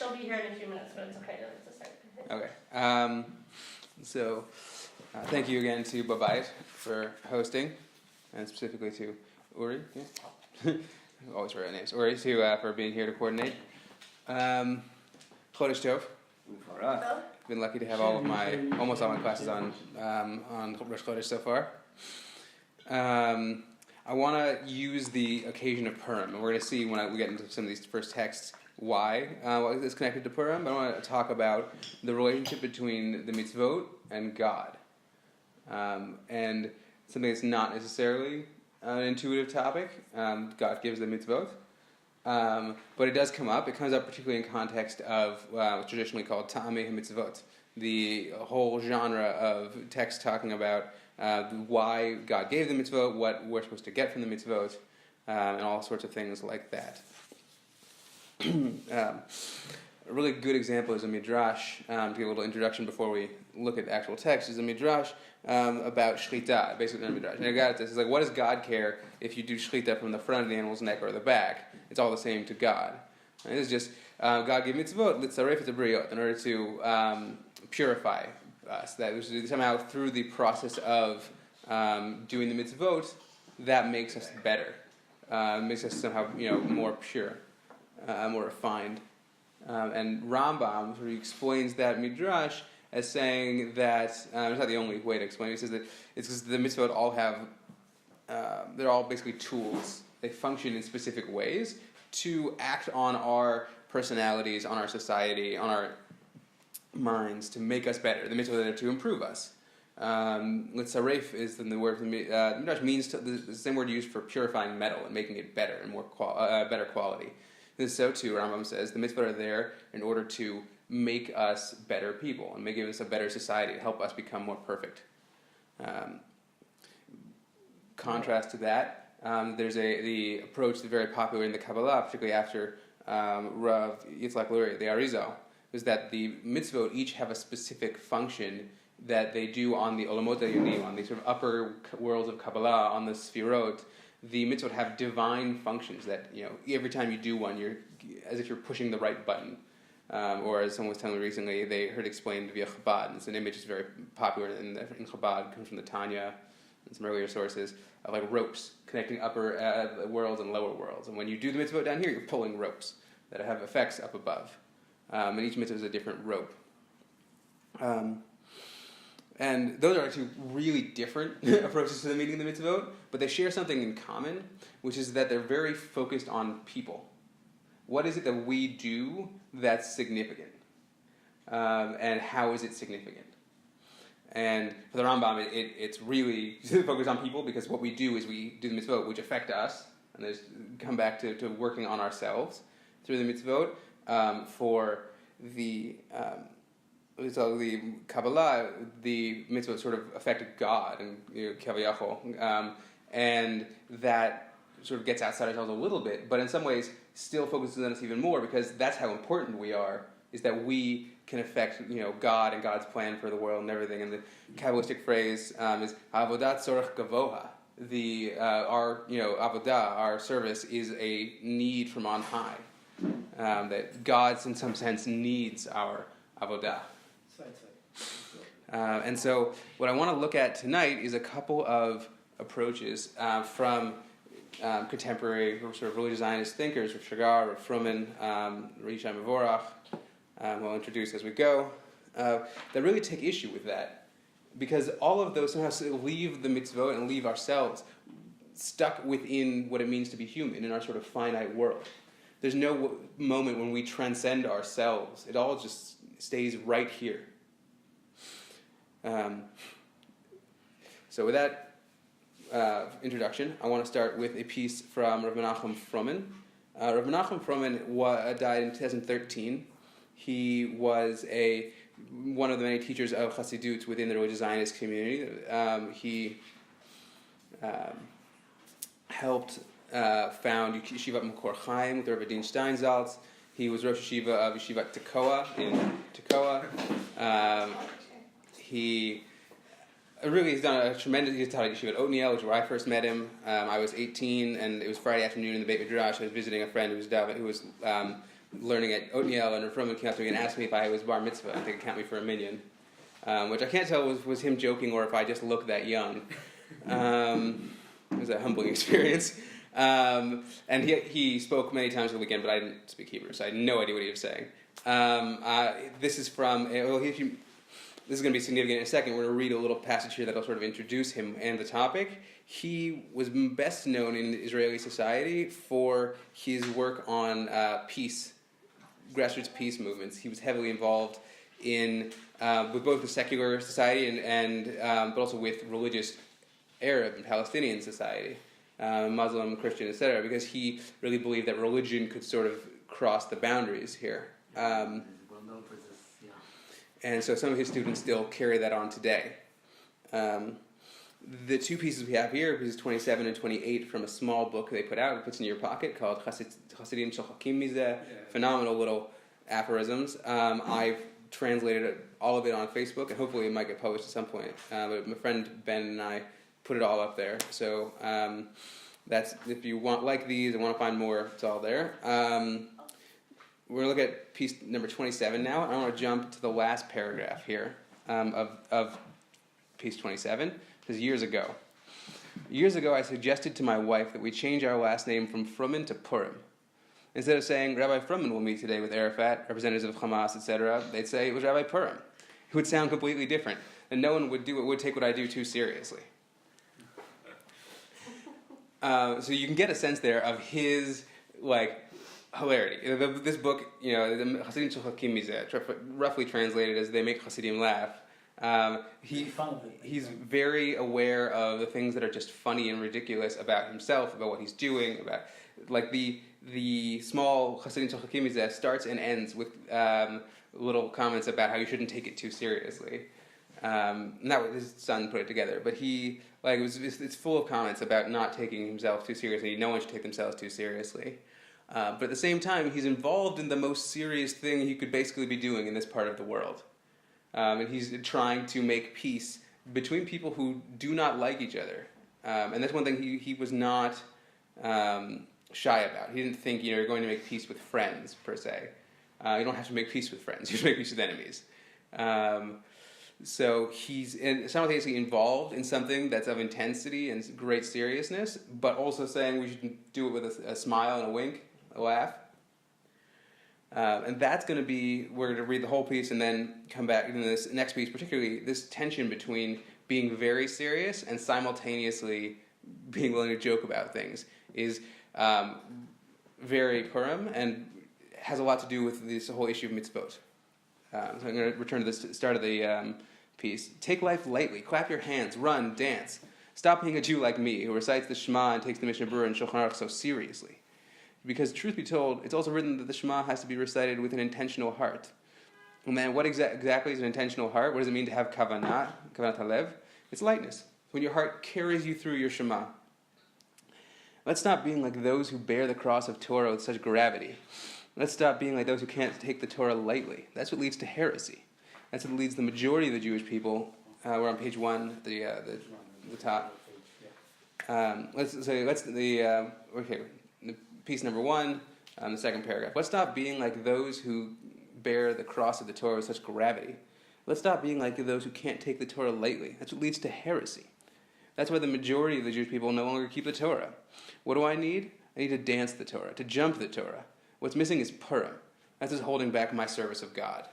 she'll be here in a few minutes, but it's okay to start. Okay. Thank you again to Babayit for hosting, and specifically to Uri. Yeah. Always forget names. Uri for being here to coordinate. Chodesh Tov. Been lucky to have almost all my classes on Rosh Chodesh so far. I want to use the occasion of Purim, and we're going to see when we get into some of these first texts why it's connected to Purim. But I want to talk about the relationship between the Mitzvot and God, and something that's not necessarily an intuitive topic. God gives the Mitzvot, but it does come up. It comes up particularly in context of what's traditionally called Ta'amei HaMitzvot, the whole genre of text talking about why God gave the mitzvot, what we're supposed to get from the mitzvot, and all sorts of things like that. A really good example is a midrash, to give a little introduction before we look at the actual text, is a midrash about shchita, basically a midrash. And I got this, it's like, what does God care if you do shchita from the front of the animal's neck or the back? It's all the same to God. And it's just, God gave mitzvot, litzaref et habriyot, in order to purify us, that somehow through the process of doing the mitzvot, that makes us better, makes us somehow more pure, more refined. And Rambam sort of explains that midrash as saying that it's not the only way to explain it. He says that it's because the mitzvot all have they're all basically tools. They function in specific ways to act on our personalities, on our society, on our minds, to make us better. The mitzvot are to improve us. Litzaref is the word. Midrash means the same word used for purifying metal and making it better and more better quality. This is so too. Rambam says the mitzvot are there in order to make us better people and give us a better society, to help us become more perfect. Contrast to that, there's the approach that's very popular in the Kabbalah, particularly after Rav Yitzhak Lurie, the Arizal, is that the mitzvot each have a specific function that they do on the Olamot HaYonim, on the sort of upper worlds of Kabbalah, on the Sfirot. The mitzvot have divine functions that, every time you do one, you're as if you're pushing the right button. Or as someone was telling me recently, they heard explained via Chabad, and it's an image that's very popular in Chabad, comes from the Tanya and some earlier sources, of like ropes connecting upper worlds and lower worlds. And when you do the mitzvot down here, you're pulling ropes that have effects up above. And each mitzvah is a different rope. And those are two really different approaches to the meaning of the mitzvot, but they share something in common, which is that they're very focused on people. What is it that we do that's significant? And how is it significant? And for the Rambam, it's really focused on people, because what we do is we do the mitzvot, which affect us, and there's come back to working on ourselves through the mitzvot. For the Kabbalah, the mitzvot sort of affected God and Kaviyachol, and that sort of gets outside ourselves a little bit, but in some ways still focuses on us even more, because that's how important we are, is that we can affect God and God's plan for the world and everything. And the Kabbalistic phrase is avodat tzorech gavoha. Our avodah, our service, is a need from on high. That God, in some sense, needs our avodah. And so what I want to look at tonight is a couple of approaches from contemporary sort of religious Zionist thinkers, Rav Shagar, Rav Fruman, Rishai Mevorach, we'll introduce as we go, that really take issue with that. Because all of those somehow leave the mitzvot and leave ourselves stuck within what it means to be human in our sort of finite world. There's no moment when we transcend ourselves. It all just stays right here. So with that introduction, I want to start with a piece from Rav Menachem Fruman. Rav Menachem Fruman died in 2013. He was one of the many teachers of Chassidut within the religious Zionist community. He helped found Yeshivat Makor Chaim with Rav Adin Steinsaltz. He was Rosh Yeshiva of Yeshivat Tekoa in Tekoa. He really has done a tremendous... He's taught at Yeshivat Otniel, which is where I first met him. I was 18, and it was Friday afternoon in the Beit Midrash. I was visiting a friend who was learning at Otniel, and Rafroman came up to me and asked me if I was bar mitzvah and they could count me for a minyan, which I can't tell was him joking or if I just looked that young. It was a humbling experience. And he spoke many times on the weekend, but I didn't speak Hebrew, so I had no idea what he was saying. This is from, this is going to be significant in a second. We're going to read a little passage here that will sort of introduce him and the topic. He was best known in Israeli society for his work on peace, grassroots peace movements. He was heavily involved in with both the secular society and but also with religious Arab and Palestinian society, Muslim, Christian, etc., because he really believed that religion could sort of cross the boundaries here. And so some of his students still carry that on today. The two pieces we have here, pieces 27 and 28, from a small book they put out, it puts in your pocket, called Hasidim Shochakim Mizeh, phenomenal little aphorisms. I've translated all of it on Facebook, and hopefully it might get published at some point. But my friend Ben and I put it all up there. So that's, if you like these and want to find more, it's all there. We're going to look at piece number 27 now. I want to jump to the last paragraph here of piece 27. It says, years ago, I suggested to my wife that we change our last name from Fruman to Purim. Instead of saying, Rabbi Fruman will meet today with Arafat, representatives of Hamas, etc., they'd say it was Rabbi Purim. It would sound completely different, and no one would take what I do too seriously. So you can get a sense there of his, hilarity. This book, the Hasidim Shochakim Mizeh, roughly translated as they make Hasidim laugh. He's very aware of the things that are just funny and ridiculous about himself, about what he's doing, about the small Hasidim Shochakim Mizeh starts and ends with little comments about how you shouldn't take it too seriously. Not his son put it together, but it's full of comments about not taking himself too seriously. No one should take themselves too seriously. But at the same time, he's involved in the most serious thing he could basically be doing in this part of the world. And he's trying to make peace between people who do not like each other. And that's one thing he was not shy about. He didn't think, you're going to make peace with friends, per se. You don't have to make peace with friends. You have to make peace with enemies. So he's simultaneously involved in something that's of intensity and great seriousness, but also saying we should do it with a smile and a wink, a laugh. And that's going to be, we're going to read the whole piece and then come back in this next piece, particularly this tension between being very serious and simultaneously being willing to joke about things is very Purim and has a lot to do with this whole issue of Mitsvot. So I'm going to return to the start of the piece. Take life lightly. Clap your hands. Run. Dance. Stop being a Jew like me, who recites the Shema and takes the Mishnah Berurah and Shulchan Aruch so seriously. Because, truth be told, it's also written that the Shema has to be recited with an intentional heart. And then what exactly is an intentional heart? What does it mean to have kavanah halev? It's lightness. When your heart carries you through your Shema. Let's stop being like those who bear the cross of Torah with such gravity. Let's stop being like those who can't take the Torah lightly. That's what leads to heresy. That's what leads the majority of the Jewish people. We're on page 1, the top. Piece number 1, the second paragraph. Let's stop being like those who bear the cross of the Torah with such gravity. Let's stop being like those who can't take the Torah lightly. That's what leads to heresy. That's why the majority of the Jewish people no longer keep the Torah. What do I need? I need to dance the Torah, to jump the Torah. What's missing is Purim. That's just holding back my service of God.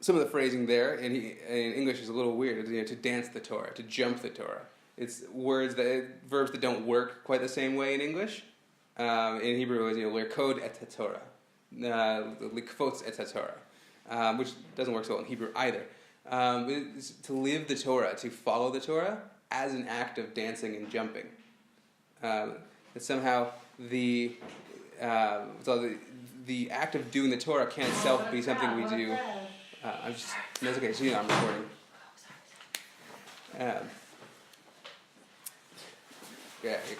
Some of the phrasing there in English is a little weird. To dance the Torah, to jump the Torah. It's verbs that don't work quite the same way in English. In Hebrew, it's l'irkod et Torah, likfotz et Torah, which doesn't work so well in Hebrew either. It's to live the Torah, to follow the Torah as an act of dancing and jumping. That somehow the act of doing the Torah can't itself be something we do. That's okay. So I'm recording.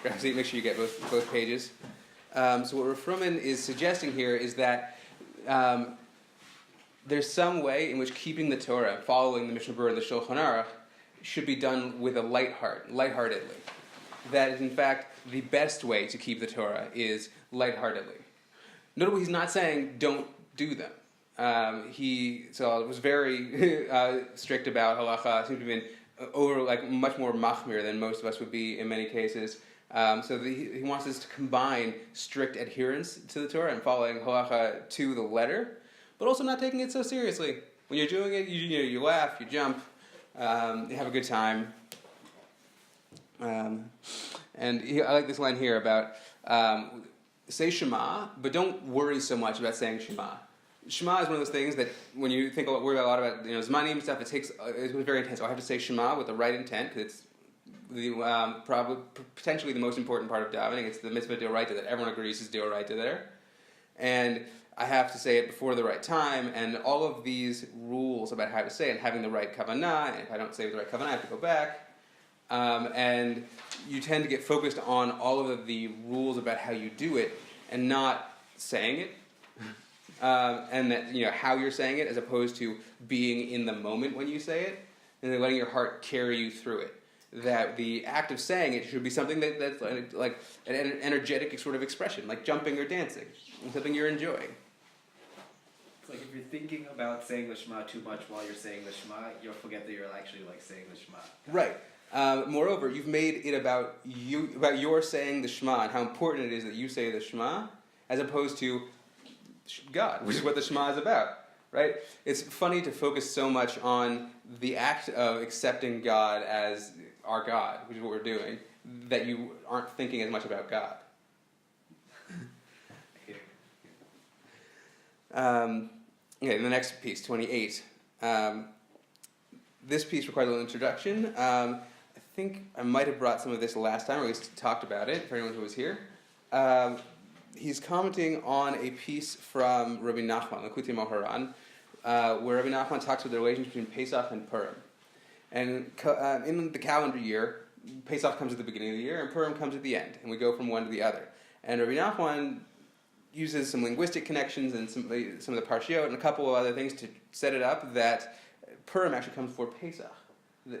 Grab a seat. Make sure you get both pages. So what Rafroman is suggesting here is that there's some way in which keeping the Torah, following the Mishnah Berurah and the Shulchan Aruch, should be done with a lightheartedly. that in fact the best way to keep the Torah is lightheartedly. Notably, he's not saying don't do them. He was very strict about halacha. Seems to have been much more machmir than most of us would be in many cases. He wants us to combine strict adherence to the Torah and following halacha to the letter, but also not taking it so seriously. When you're doing it, you laugh, you jump, you have a good time. I like this line here about say Shema, but don't worry so much about saying Shema. Shema is one of those things that when you worry a lot about Zmanim and stuff, it's very intense. So I have to say Shema with the right intent because it's probably potentially the most important part of davening. It's the Mitsvot d'oraita that everyone agrees is d'oraita there, and I have to say it before the right time. And all of these rules about how to say it, and having the right kavanah, and if I don't say it with the right kavanah, I have to go back. And you tend to get focused on all of the rules about how you do it, and not saying it. And that how you're saying it, as opposed to being in the moment when you say it, and then letting your heart carry you through it. That the act of saying it should be something that's like an energetic sort of expression, like jumping or dancing, something you're enjoying. It's like if you're thinking about saying the Shema too much while you're saying the Shema, you'll forget that you're actually saying the Shema. Right. Moreover, you've made it about your saying the Shema and how important it is that you say the Shema, as opposed to God, which is what the Shema is about, right? It's funny to focus so much on the act of accepting God as our God, which is what we're doing, that you aren't thinking as much about God. Okay, the next piece, 28. This piece requires a little introduction. I think I might have brought some of this last time, or at least talked about it, for anyone who was here. He's commenting on a piece from Rabbi Nachman, L'Kutei Moharan, where Rabbi Nachman talks about the relationship between Pesach and Purim. And in the calendar year, Pesach comes at the beginning of the year, and Purim comes at the end, and we go from one to the other. And Rabbi Nachman uses some linguistic connections and some of the parshiot and a couple of other things to set it up that Purim actually comes before Pesach,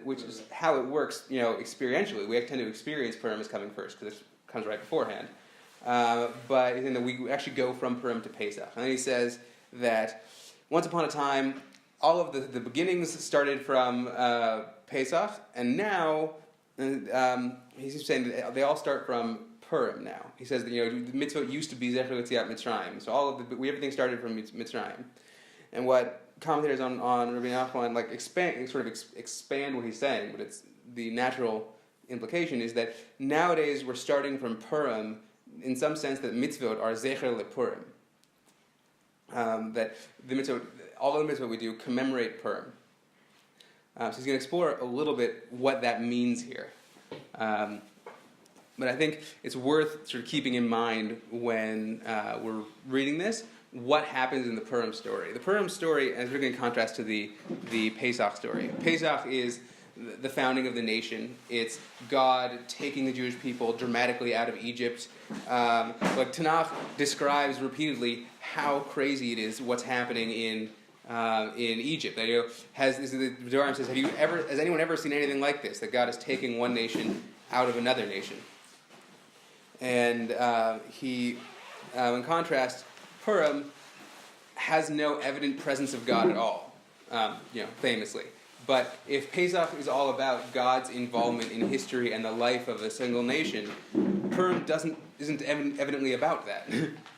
which is how it works, experientially. We tend to experience Purim as coming first, because it comes right beforehand. But we actually go from Purim to Pesach. And then he says that once upon a time, all of the beginnings started from Pesach, and now he's saying that they all start from Purim now. He says that the Mitsvot used to be Zecher L'Tziat Mitzrayim, so everything started from Mitzrayim. And what commentators on Rabbi Nachman expand what he's saying, but it's the natural implication is that nowadays we're starting from Purim in some sense that Mitzvot are Zecher LePurim. That the Mitzvot, all of the Mitzvot we do commemorate Purim. So he's going to explore a little bit what that means here. But I think it's worth sort of keeping in mind when we're reading this, what happens in the Purim story. The Purim story is really in contrast to the Pesach story. Pesach is the founding of the nation. It's God taking the Jewish people dramatically out of Egypt. Like Tanakh describes repeatedly how crazy it is what's happening in Egypt. The Zohar says, has anyone ever seen anything like this? That God is taking one nation out of another nation. And in contrast, Purim has no evident presence of God at all, famously. But if Pesach is all about God's involvement in history and the life of a single nation, Purim isn't evidently about that.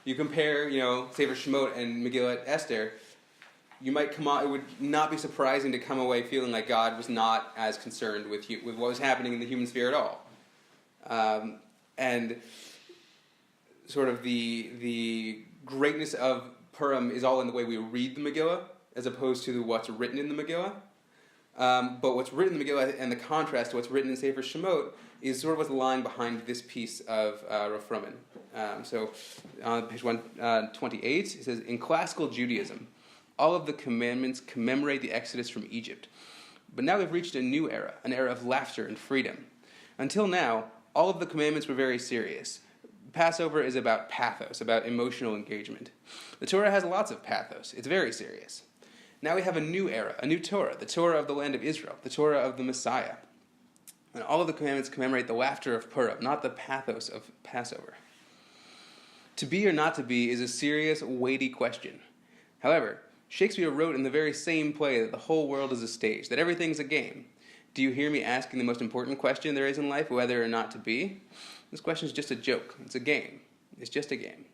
You compare, Sefer Shemot and Megillat Esther, it would not be surprising to come away feeling like God was not as concerned with what was happening in the human sphere at all. And sort of the greatness of Purim is all in the way we read the Megillah, as opposed to what's written in the Megillah. But what's written in the Megillah and the contrast to what's written in Sefer Shemot is sort of what's lying behind this piece of Rav Fruman. So on page 128, it says, in classical Judaism, all of the commandments commemorate the exodus from Egypt. But now we've reached a new era, an era of laughter and freedom. Until now, all of the commandments were very serious. Passover is about pathos, about emotional engagement. The Torah has lots of pathos. It's very serious. Now we have a new era, a new Torah, the Torah of the land of Israel, the Torah of the Messiah. And all of the commandments commemorate the laughter of Purim, not the pathos of Passover. To be or not to be is a serious, weighty question. However, Shakespeare wrote in the very same play that the whole world is a stage, that everything's a game. Do you hear me asking the most important question there is in life, whether or not to be? This question is just a joke. It's a game. It's just a game.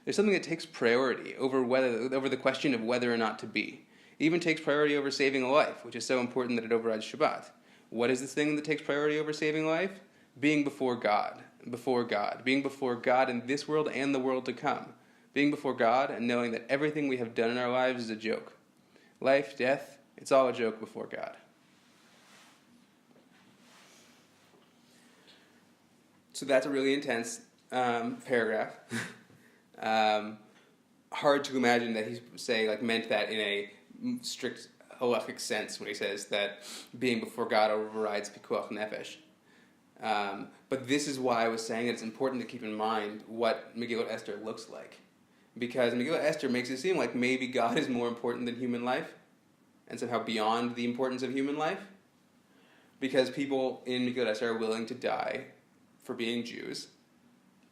There's something that takes priority over the question of whether or not to be. It even takes priority over saving a life, which is so important that it overrides Shabbat. What is this thing that takes priority over saving life? Being before God. Before God. Being before God in this world and the world to come. Being before God and knowing that everything we have done in our lives is a joke. Life, death, it's all a joke before God. So that's a really intense paragraph. Hard to imagine that he's saying meant that in a strict halachic sense when he says that being before God overrides pikuach nefesh. But this is why I was saying that it's important to keep in mind what Megillat Esther looks like. Because Megillat Esther makes it seem like maybe God is more important than human life and somehow beyond the importance of human life. Because people in Megillat Esther are willing to die for being Jews,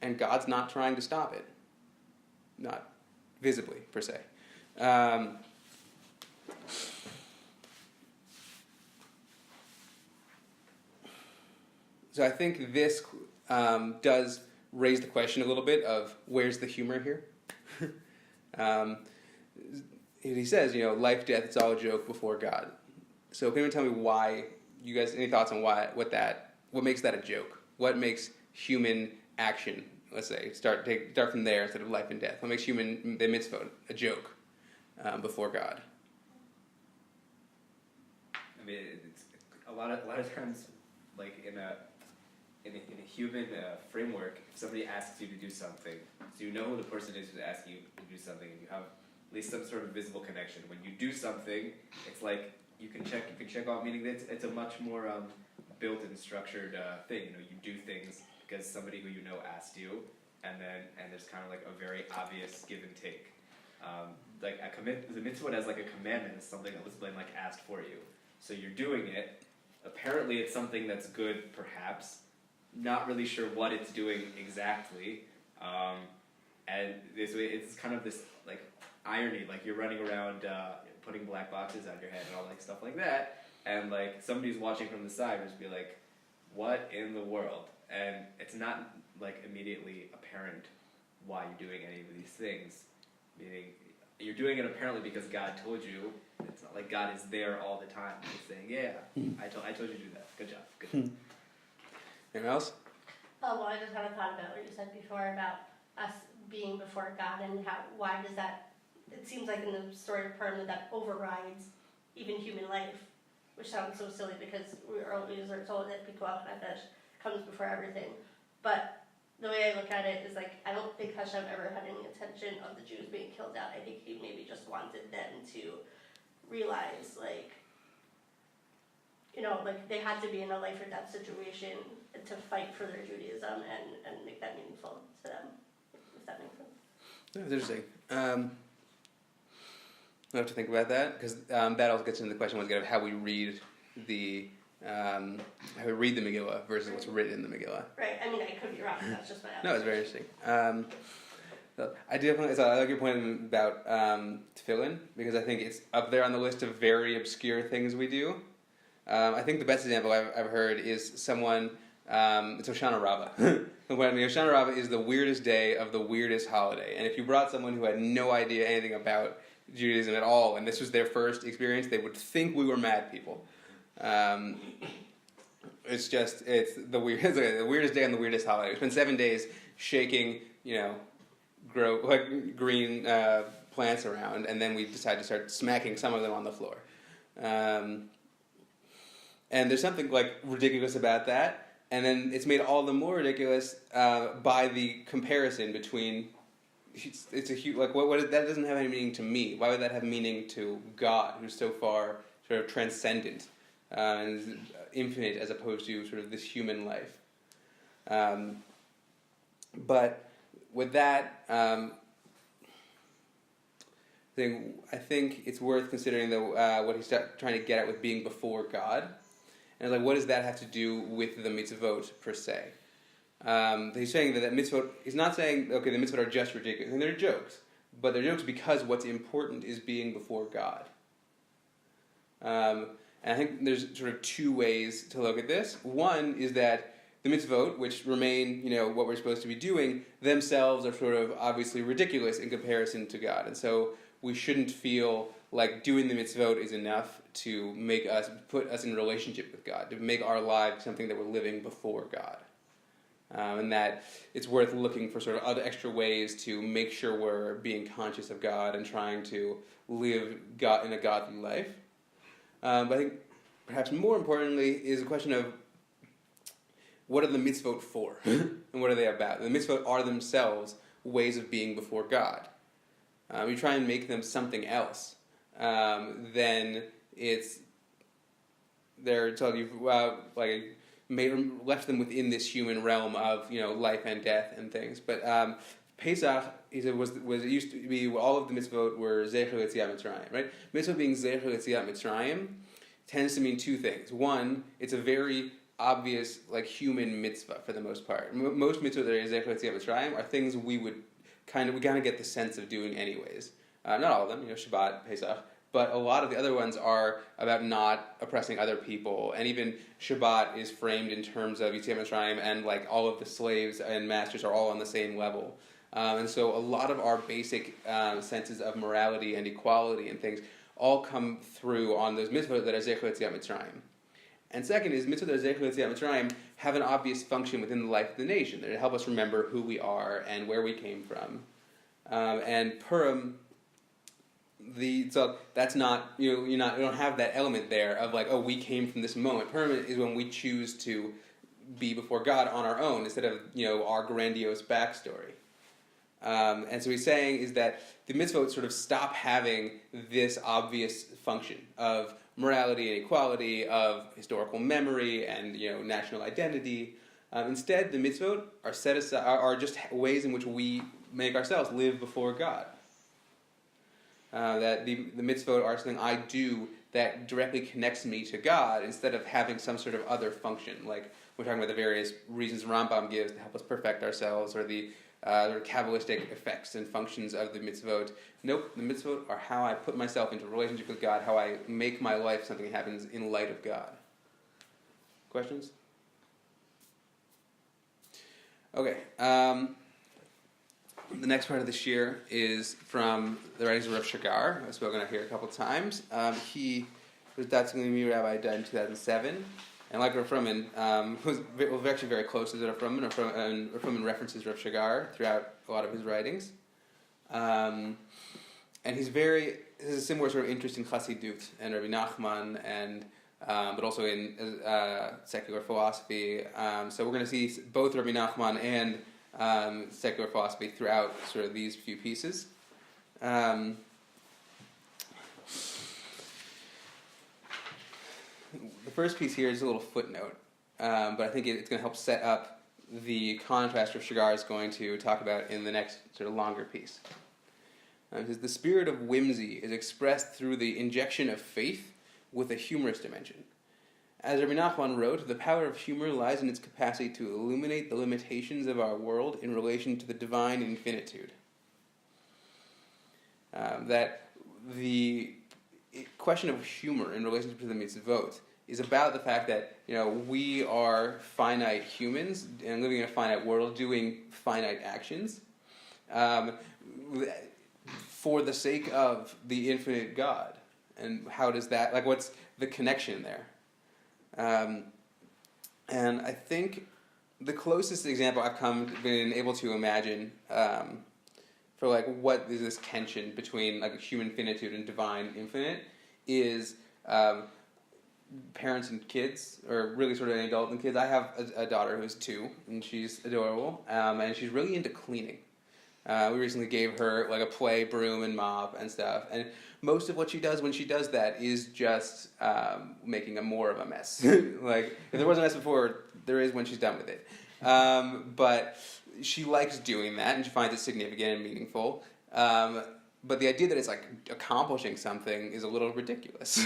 and God's not trying to stop it. Not visibly, per se. So I think this does raise the question a little bit of where's the humor here? He says, life, death, it's all a joke before God. So can anyone tell me why, you guys, any thoughts on what makes that a joke? What makes human action, let's say, start from there instead of life and death? What makes the Mitsvot a joke before God? I mean, it's a lot of times, like in a human framework, if somebody asks you to do something, so you know who the person is who's asking you to do something, and you have at least some sort of visible connection. When you do something, it's like you can check off, meaning that it's a much more built-in, structured thing. You do things because somebody who you know asked you, and there's kind of like a very obvious give and take. The mitzvah as like a commandment is something that was asked for you. So you're doing it. Apparently, it's something that's good, perhaps. Not really sure what it's doing exactly, and it's kind of this irony, you're running around putting black boxes on your head and all stuff like that, and somebody's watching from the side and just be like, what in the world? And it's not immediately apparent why you're doing any of these things, meaning you're doing it apparently because God told you. It's not like God is there all the time. He's saying, I told you to do that. Good job. Good. Anyone else? Well, I just had a thought about what you said before about us being before God and why does that, it seems like in the story of Purim that overrides even human life, which sounds so silly because we always are told that pikuach nefesh comes before everything. But the way I look at it is I don't think Hashem ever had any intention of the Jews being killed out. I think he maybe just wanted them to realize they had to be in a life or death situation to fight for their Judaism and make that meaningful to them, if that makes sense. That's interesting. I have to think about that, because that also gets into the question once again of how we read the Megillah versus what's written in the Megillah. Right. I mean, I could be wrong. That's just my No, it's very interesting. I like your point about tefillin, because I think it's up there on the list of very obscure things we do. I think the best example I've heard is someone, it's Hoshana Rabbah. Hoshana Rabbah is the weirdest day of the weirdest holiday. And if you brought someone who had no idea anything about Judaism at all, and this was their first experience, they would think we were mad people. It's the weirdest day on the weirdest holiday. We spent 7 days shaking, grow green plants around, and then we decided to start smacking some of them on the floor. And there's something ridiculous about that, and then it's made all the more ridiculous by the comparison between. It's a huge what that doesn't have any meaning to me. Why would that have meaning to God, who's so far sort of transcendent and infinite, as opposed to sort of this human life? But with that thing, I think it's worth considering what he's trying to get at with being before God. And like, what does that have to do with the mitzvot per se? He's saying that mitzvot, he's not saying, okay, the mitzvot are just ridiculous. And they're jokes. But they're jokes because what's important is being before God. And I think there's sort of two ways to look at this. One is that the mitzvot, which remain, what we're supposed to be doing, themselves are sort of obviously ridiculous in comparison to God. And so we shouldn't feel like doing the mitzvot is enough to put us in relationship with God, to make our lives something that we're living before God. And that it's worth looking for sort of other extra ways to make sure we're being conscious of God and trying to live God in a godly life. But I think perhaps more importantly is a question of what are the mitzvot for and what are they about? The mitzvot are themselves ways of being before God. You try and make them something else, then they're telling you left them within this human realm of life and death and things. But Pesach it used to be all of the mitzvot were zecher yetziat Mitzrayim, right? Mitzvot being zecher yetziat Mitzrayim tends to mean two things. One, it's a very obvious human mitzvah for the most part. Most mitzvot that are zecher yetziat Mitzrayim are things we kind of get the sense of doing anyways. Not all of them, Shabbat, Pesach. But a lot of the other ones are about not oppressing other people. And even Shabbat is framed in terms of Yetziat Mitzrayim, and all of the slaves and masters are all on the same level. And so a lot of our basic senses of morality and equality and things all come through on those mitzvot that are Zecher Yetziat Mitzrayim. And second is mitzvot that are Zecher Yetziat Mitzrayim have an obvious function within the life of the nation. They help us remember who we are and where we came from. And Purim... So that's not you don't have that element there of we came from this moment. Purim is when we choose to be before God on our own instead of our grandiose backstory. And so he's saying is that the mitzvot sort of stop having this obvious function of morality and equality, of historical memory and national identity. Instead, the mitzvot are set aside, are just ways in which we make ourselves live before God. That the mitzvot are something I do that directly connects me to God instead of having some sort of other function. Like we're talking about the various reasons Rambam gives to help us perfect ourselves, or the Kabbalistic effects and functions of the mitzvot. Nope, the mitzvot are how I put myself into a relationship with God, how I make my life something that happens in light of God. Questions? Okay. The next part of the shiur is from the writings of Rav Shiur. I've spoken out here a couple times. He was Datzim Rabbi, died in 2007. And like Rav Fruman, was actually very close to Rav Fruman. Rav Fruman references Rav Shiur throughout a lot of his writings. And has a similar sort of interest in Chassidut and Rabbi Nachman, and but also in secular philosophy. So we're going to see both Rabbi Nachman and secular philosophy throughout sort of these few pieces. The first piece here is a little footnote, but I think it's going to help set up the contrast Rav Shiur is going to talk about in the next sort of longer piece. It says, the spirit of whimsy is expressed through the injection of faith with a humorous dimension. As Rabbi Nachman wrote, the power of humor lies in its capacity to illuminate the limitations of our world in relation to the divine infinitude. That the question of humor in relation to the mitzvot is about the fact that we are finite humans and living in a finite world, doing finite actions for the sake of the infinite God. And how does that, what's the connection there? And I think the closest example I've been able to imagine for what is this tension between human finitude and divine infinite is parents and kids, or really sort of an adult and kids. I have a daughter who's 2, and she's adorable, and she's really into cleaning. We recently gave her a play broom and mop and stuff, and most of what she does when she does that is just making more of a mess. If there was a mess before, there is when she's done with it. But she likes doing that, and she finds it significant and meaningful. But the idea that it's accomplishing something is a little ridiculous.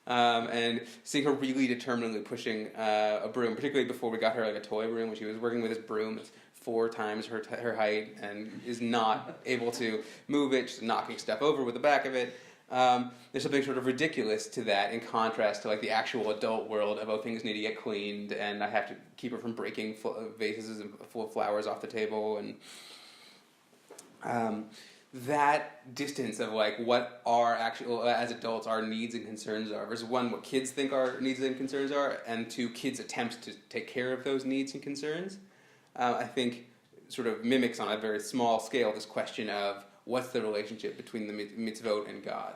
and seeing her really determinedly pushing a broom, particularly before we got her like a toy broom, when she was working with this broom that's 4 times her height and is not able to move it. She's knocking stuff over with the back of it. There's something sort of ridiculous to that in contrast to like the actual adult world of, oh, things need to get cleaned and I have to keep her from breaking vases full of flowers off the table, and that distance of like what our actual, as adults, our needs and concerns are versus one, what kids think our needs and concerns are, and 2, kids' attempts to take care of those needs and concerns, I think sort of mimics on a very small scale this question of what's the relationship between the mitzvot and God.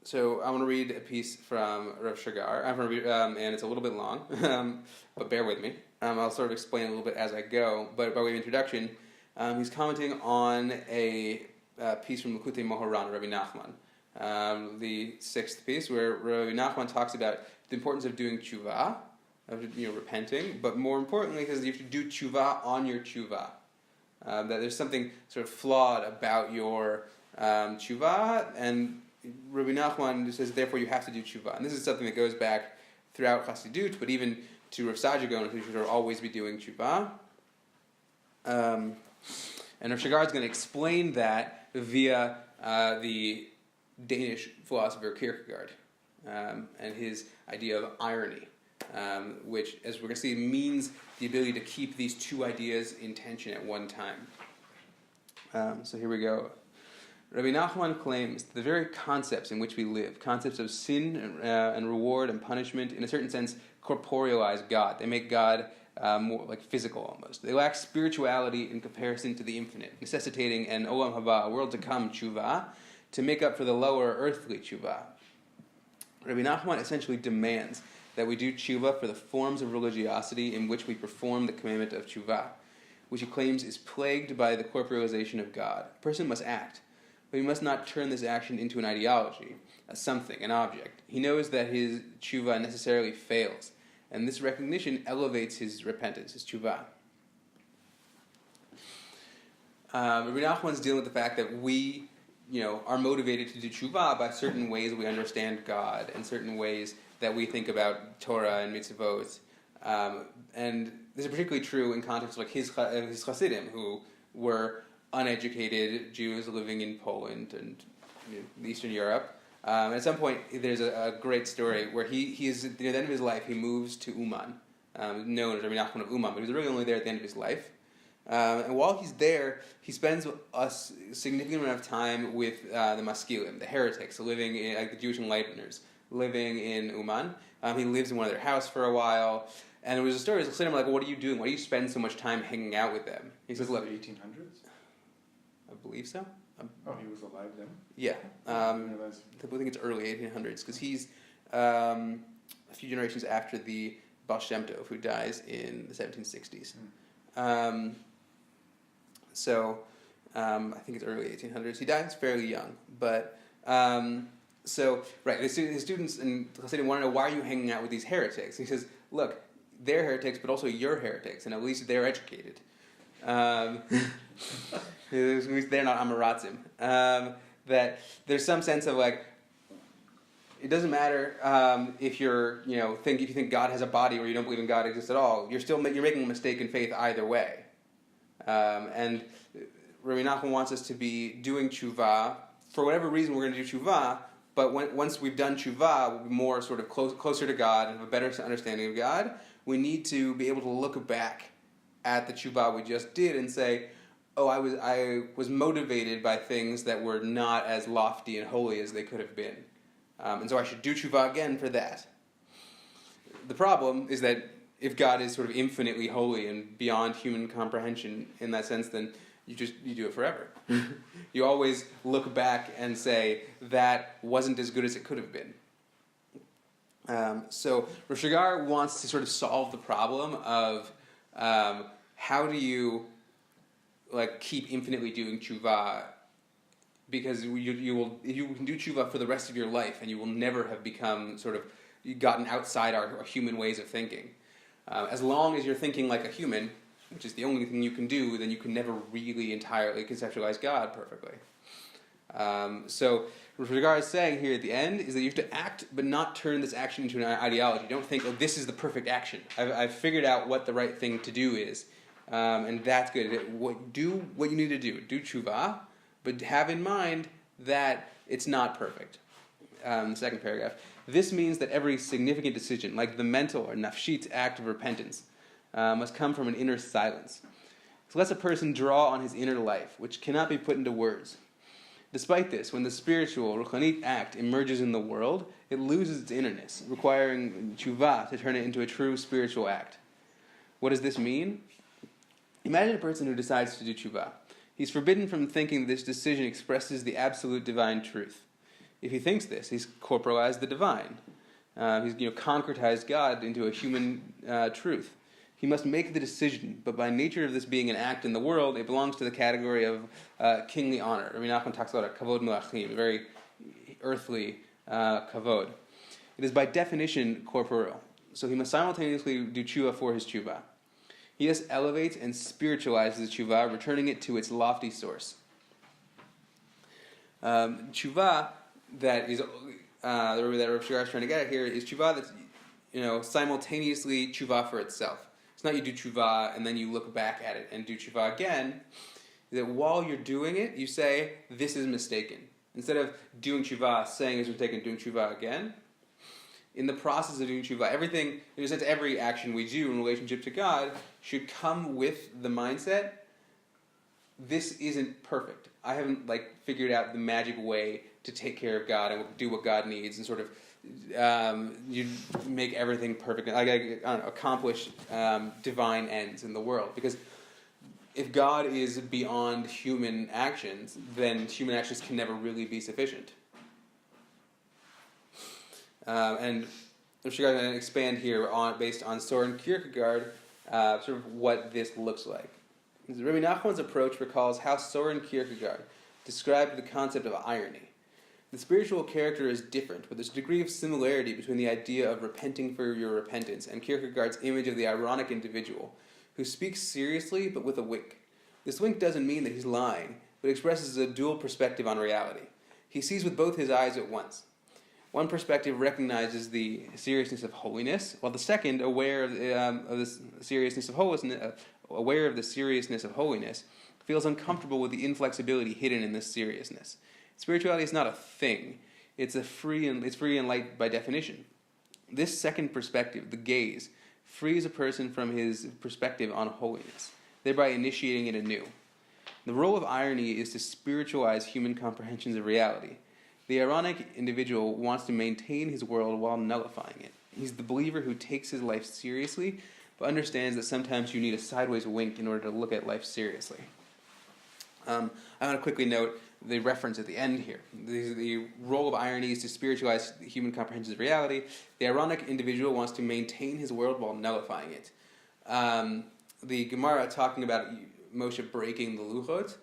So I want to read a piece from Rav Shiur. I'm going to read, and it's a little bit long, but bear with me. I'll sort of explain a little bit as I go, but by way of introduction, he's commenting on a piece from Likutei Moharan, Rabbi Nachman, the 6th piece, where Rabbi Nachman talks about the importance of doing tshuva, of repenting, but more importantly, because you have to do tshuva on your tshuva. That there's something sort of flawed about your tshuva, and Rabbi Nachman says, therefore you have to do tshuva. And this is something that goes back throughout Chassidut, but even to Rav Sajagon, who should always be doing tshuva. And Rav Shiur is going to explain that via the Danish philosopher Kierkegaard and his idea of irony, which, as we're going to see, means the ability to keep these 2 ideas in tension at one time. So here we go. Rabbi Nachman claims that the very concepts in which we live, concepts of sin and reward and punishment, in a certain sense, corporealize God. They make God more like physical almost. They lack spirituality in comparison to the infinite, necessitating an olam haba, a world to come, tshuva, to make up for the lower earthly tshuva. Rabbi Nachman essentially demands that we do tshuva for the forms of religiosity in which we perform the commandment of tshuva, which he claims is plagued by the corporealization of God. A person must act, but he must not turn this action into an ideology, a something, an object. He knows that his tshuva necessarily fails, and this recognition elevates his repentance, his tshuva. Rabbi Nachman's dealing with the fact that we, are motivated to do tshuva by certain ways we understand God and certain ways that we think about Torah and mitzvot. And this is particularly true in context of like his Hasidim, who were uneducated Jews living in Poland and Eastern Europe. At some point, there's a great story where he is, near the end of his life, he moves to Uman, known as Rabbi Nachman of Uman, but he was really only there at the end of his life. And while he's there, he spends a significant amount of time with the Maskilim, the heretics, living in, like the Jewish Enlighteners, living in Uman. He lives in one of their houses for a while. And there was a story, his Chassidim were like, what are you doing? Why do you spend so much time hanging out with them? He says, look. The 1800s? I believe so. Oh, he was alive then? Yeah. I think it's early 1800s, because he's a few generations after the Baal Shem Tov, who dies in the 1760s. So I think it's early 1800s. He dies fairly young, but so right. His students and Chassidim want to know, why are you hanging out with these heretics? And he says, look, they're heretics, but also you're heretics, and at least they're educated. At least they're not Amaratzim. That there's some sense of like, it doesn't matter if you think God has a body or you don't believe in God exists at all. You're making a mistake in faith either way. And Rabbi Nachman wants us to be doing tshuva for whatever reason. We're going to do tshuva, but once we've done tshuva, we'll be more sort of closer to God and have a better understanding of God. We need to be able to look back at the tshuva we just did and say, oh, I was motivated by things that were not as lofty and holy as they could have been. And so I should do tshuva again for that. The problem is that if God is sort of infinitely holy and beyond human comprehension in that sense, then you do it forever. You always look back and say, that wasn't as good as it could have been. So Rav Shiur wants to sort of solve the problem of how do you keep infinitely doing tshuva, because you can do tshuva for the rest of your life and you will never have become gotten outside our human ways of thinking. As long as you're thinking like a human, which is the only thing you can do, then you can never really entirely conceptualize God perfectly. So what Rashgar is saying here at the end is that you have to act, but not turn this action into an ideology. Don't think, oh, this is the perfect action. I've figured out what the right thing to do is, and that's good. Do what you need to do. Do tshuva, but have in mind that it's not perfect. Second paragraph. This means that every significant decision, like the mental or nafshit act of repentance, must come from an inner silence. So lets a person draw on his inner life, which cannot be put into words. Despite this, when the spiritual, ruchanit act emerges in the world, it loses its innerness, requiring tshuva to turn it into a true spiritual act. What does this mean? Imagine a person who decides to do tshuva. He's forbidden from thinking that this decision expresses the absolute divine truth. If he thinks this, he's corporalized the divine. He's concretized God into a human truth. He must make the decision, but by nature of this being an act in the world, it belongs to the category of kingly honor. Rabbi Nachman talks about a kavod melachim, a very earthly kavod. It is by definition corporeal, so he must simultaneously do tshuva for his tshuva. He thus elevates and spiritualizes the tshuva, returning it to its lofty source. Tshuva that is that Rav Shira is trying to get at here is tshuva that's simultaneously tshuva for itself. It's not you do tshuva and then you look back at it and do tshuva again. That while you're doing it, you say, this is mistaken. Instead of doing tshuva, saying it's mistaken, doing tshuva again. In the process of doing tshuva, everything, in a sense, every action we do in relationship to God should come with the mindset, this isn't perfect. I haven't figured out the magic way to take care of God and do what God needs and sort of you make everything perfect, accomplish divine ends in the world. Because if God is beyond human actions, then human actions can never really be sufficient. And I'm sure I'm going to expand here based on Soren Kierkegaard, sort of what this looks like. Rabbi Nachman's approach recalls how Soren Kierkegaard described the concept of irony. The spiritual character is different, but there's a degree of similarity between the idea of repenting for your repentance and Kierkegaard's image of the ironic individual, who speaks seriously but with a wink. This wink doesn't mean that he's lying, but expresses a dual perspective on reality. He sees with both his eyes at once. One perspective recognizes the seriousness of holiness, while the second, aware of the seriousness of holiness, feels uncomfortable with the inflexibility hidden in this seriousness. Spirituality is not a thing; it's free and light by definition. This second perspective, the gaze, frees a person from his perspective on holiness, thereby initiating it anew. The role of irony is to spiritualize human comprehensions of reality. The ironic individual wants to maintain his world while nullifying it. He's the believer who takes his life seriously, but understands that sometimes you need a sideways wink in order to look at life seriously. I want to quickly note the reference at the end here. The role of irony is to spiritualize human comprehensions of reality. The ironic individual wants to maintain his world while nullifying it. The Gemara talking about Moshe breaking the luchot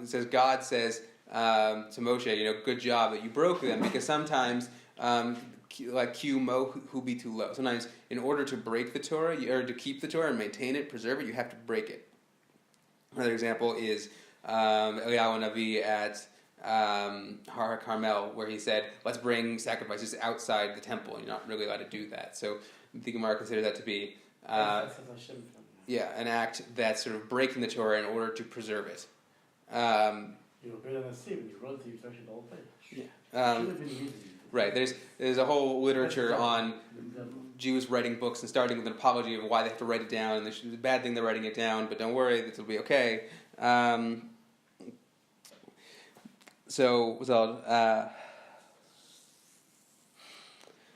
says God says to Moshe, good job that you broke them, because sometimes Q mo who be too low. Sometimes in order to break the Torah or to keep the Torah and maintain it, preserve it, you have to break it. Another example is Eliyahu Navi at Har Carmel, where he said, let's bring sacrifices outside the temple. You're not really allowed to do that. So the Gemara considers that to be an act that's sort of breaking the Torah in order to preserve it. You were better than Steve, and you wrote the instruction the whole thing. Yeah. Right. There's a whole literature on Jews writing books and starting with an apology of why they have to write it down, and it's a bad thing they're writing it down, but don't worry, this will be okay. The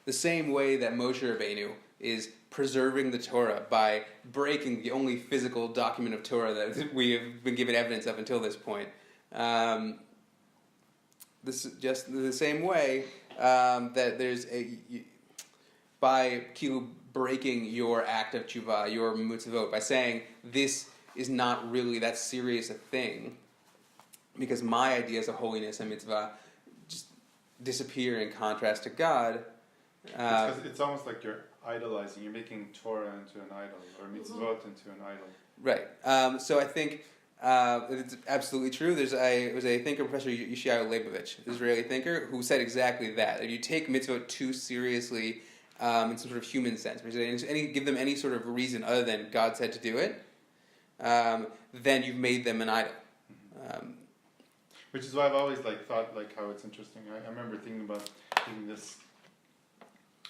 same way that Moshe Rabbeinu is preserving the Torah by breaking the only physical document of Torah that we have been given evidence of until this point. This just the same way that there's by breaking your act of tshuva, your mitzvot, by saying this is not really that serious a thing, because my ideas of holiness and mitzvah just disappear in contrast to God. It's almost like you're idolizing. You're making Torah into an idol, or mitzvot into an idol. Right. So I think It's absolutely true. It was a thinker, Professor Yeshayahu Leibovich, Israeli thinker, who said exactly that. If you take mitzvot too seriously in some sort of human sense, give them any sort of reason other than God said to do it, then you've made them an idol. Which is why I've always thought how it's interesting. I remember thinking this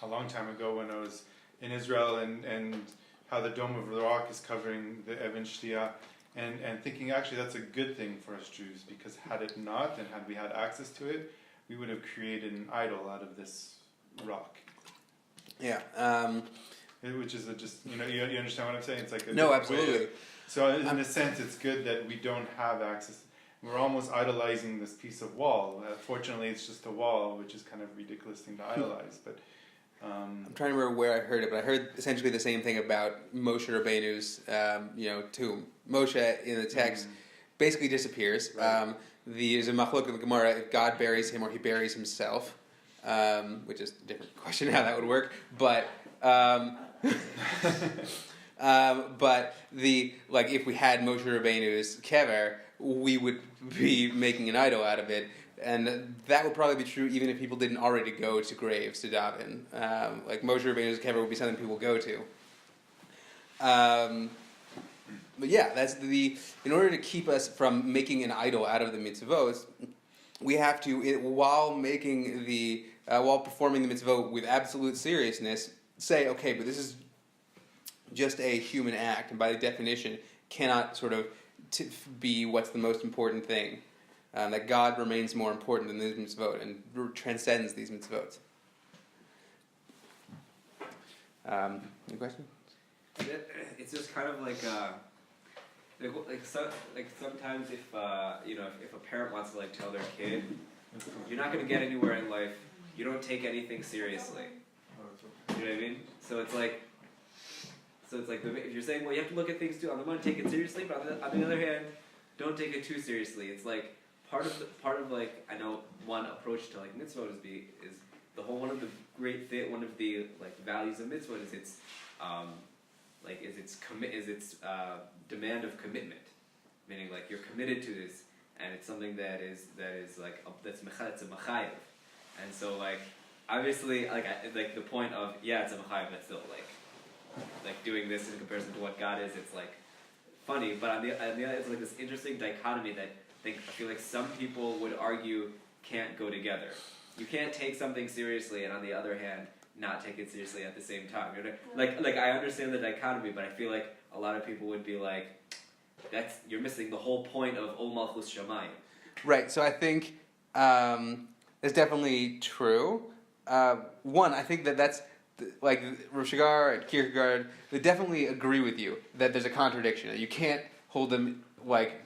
a long time ago when I was in Israel and how the Dome of the Rock is covering the Even Shtia, and thinking actually that's a good thing for us Jews, because had it not, and had we had access to it, we would have created an idol out of this rock. Yeah. Which is you understand what I'm saying? It's like no, absolutely. So in a sense, it's good that we don't have access. We're almost idolizing this piece of wall. Fortunately, it's just a wall, which is kind of a ridiculous thing to idolize. But I'm trying to remember where I heard it, but I heard essentially the same thing about Moshe Rabbeinu's tomb. Moshe in the text basically disappears. Right. There's a machlok in the Gemara if God buries him or he buries himself, which is a different question how that would work. But if we had Moshe Rabbeinu's kever, we would be making an idol out of it, and that would probably be true even if people didn't already go to graves to daven. Moshe Rabbeinu's kever would be something people go to. But yeah, that's in order to keep us from making an idol out of the mitzvot, we have to, while performing the mitzvot with absolute seriousness, say, okay, but this is just a human act, and by definition cannot sort of be what's the most important thing. That God remains more important than these mitzvot and transcends these mitzvot. Any question? It's just kind of sometimes if if a parent wants to tell their kid, you're not going to get anywhere in life, you don't take anything seriously. You know what I mean? So it's like if you're saying, well, you have to look at things too. On the one hand, take it seriously, but on the other hand, don't take it too seriously. It's part of I know one approach to mitzvot is the whole one of the values of mitzvot is its demand of commitment, meaning you're committed to this, and it's something that's a machayev, and so obviously the point of it's a machayev, but still doing this in comparison to what God is, it's funny, but on the other, it's this interesting dichotomy that I feel some people would argue can't go together. You can't take something seriously and on the other hand not take it seriously at the same time. I understand the dichotomy, but I feel a lot of people would be you're missing the whole point of Ol Malchus Shamayim. Right. So I think it's definitely true. One, I think that's Rav Shigar and Kierkegaard, they definitely agree with you that there's a contradiction. You can't hold them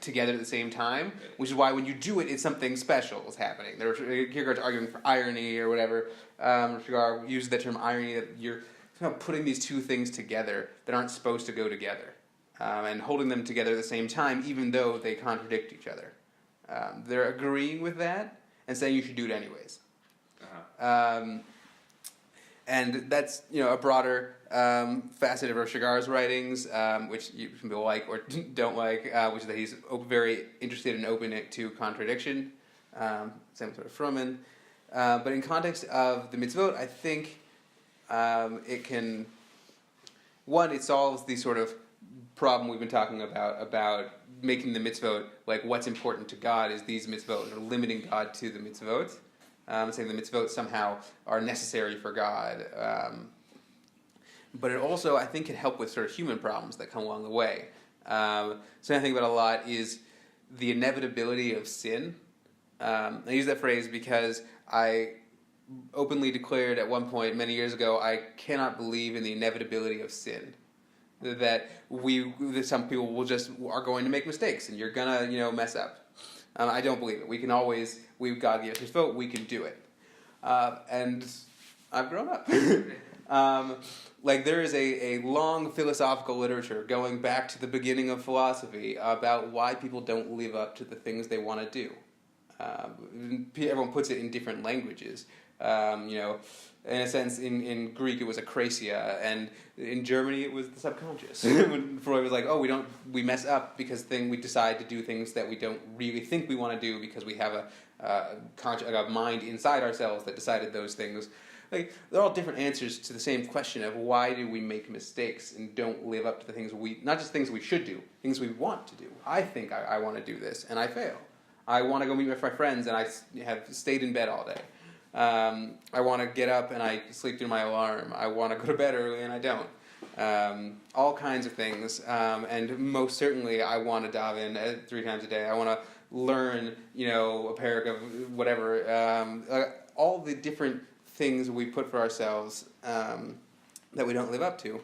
together at the same time, which is why when you do it, it's something special is happening. Kierkegaard's arguing for irony or whatever. Rav Shigar uses the term irony, that you're kind of putting these two things together that aren't supposed to go together, and holding them together at the same time, even though they contradict each other. They're agreeing with that and saying you should do it anyways. And that's a broader facet of Rav Shigar's writings, which you can like or don't like, which is that he's very interested and open to contradiction. Same with Fruman. But in context of the mitzvot, I think it solves the sort of problem we've been talking about making the mitzvot what's important to God is these mitzvot, or limiting God to the mitzvot. Saying the mitzvot somehow are necessary for God. But it also, I think, can help with sort of human problems that come along the way. Something I think about a lot is the inevitability of sin. I use that phrase because I openly declared at one point many years ago I cannot believe in the inevitability of sin. That some people are going to make mistakes and you're gonna mess up. I don't believe it. We can always, God gave us His vote, we can do it. And I've grown up. There is a long philosophical literature going back to the beginning of philosophy about why people don't live up to the things they want to do. Everyone puts it in different languages, In a sense, in Greek it was akrasia, and in Germany it was the subconscious. When Freud was like, "Oh, we mess up because we decide to do things that we don't really think we want to do because we have a mind inside ourselves that decided those things." Like, they're all different answers to the same question of why do we make mistakes and don't live up to the things not just things we should do, things we want to do. I think I want to do this, and I fail. I want to go meet with my friends, and I have stayed in bed all day. I want to get up, and I sleep through my alarm. I want to go to bed early, and I don't. All kinds of things. And most certainly, I want to daven 3 times a day. I want to learn, a paragraph, whatever. All the different things we put for ourselves that we don't live up to.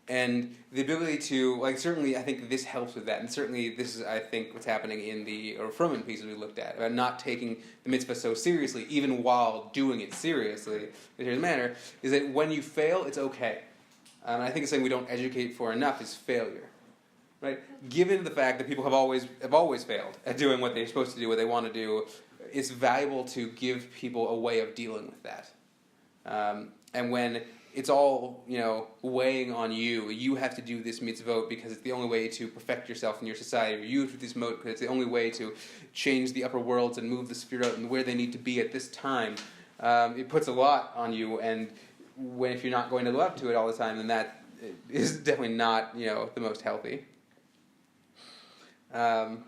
And the ability to, certainly I think this helps with that. And certainly this is, I think, what's happening in the Froman pieces we looked at, about not taking the mitzvah so seriously, even while doing it seriously, in a manner, is that when you fail, it's okay. And I think it's something we don't educate for enough is failure. Right? Given the fact that people have always failed at doing what they're supposed to do, what they want to do, it's valuable to give people a way of dealing with that. And when it's all, weighing on you, you have to do this mitzvot because it's the only way to perfect yourself in your society, or you have to do this mitzvot because it's the only way to change the upper worlds and move the sphere out and where they need to be at this time. It puts a lot on you, and if you're not going to live up to it all the time, then that is definitely not, the most healthy. I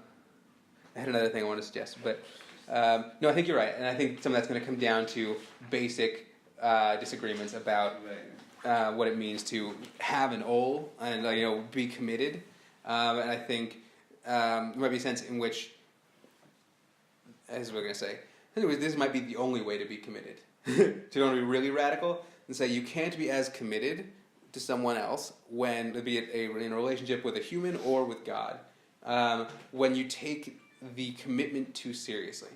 had another thing I wanted to suggest, but no, I think you're right, and I think some of that's going to come down to basic disagreements about what it means to have an ol and be committed, and I think there might be a sense in which, as we're going to say, anyways, this might be the only way to be committed. To want to be really radical and say you can't be as committed to someone else when, be it in a relationship with a human or with God, when you take the commitment too seriously.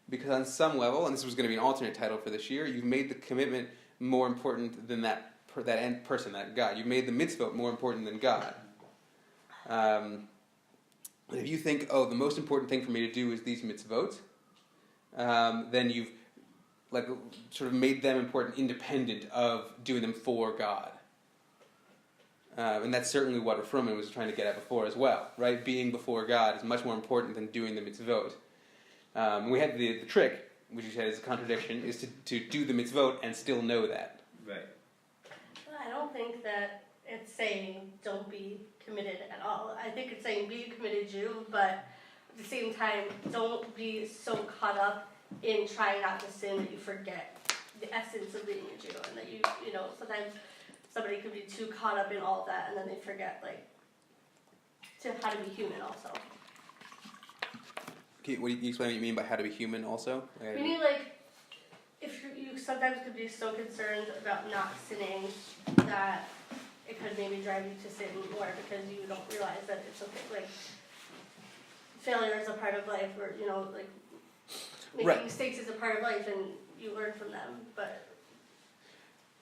Because on some level, and this was going to be an alternate title for this year, you've made the commitment more important than that end person, that God. You've made the mitzvot more important than God. And if you think, the most important thing for me to do is these mitzvot, then you've sort of made them important independent of doing them for God. And that's certainly what Froman was trying to get at before as well, right? Being before God is much more important than doing the mitzvot. We had the trick, which you said is a contradiction, is to do the mitzvot and still know that. Right. I don't think that it's saying don't be committed at all. I think it's saying be a committed Jew, but at the same time, don't be so caught up in trying not to sin that you forget the essence of being a Jew, and that you sometimes somebody could be too caught up in all of that, and then they forget how to be human also. Can you explain what you mean by how to be human also? Meaning, if you sometimes could be so concerned about not sinning that it could maybe drive you to sin more because you don't realize that it's okay. Failure is a part of life, or making mistakes is a part of life, and you learn from them. But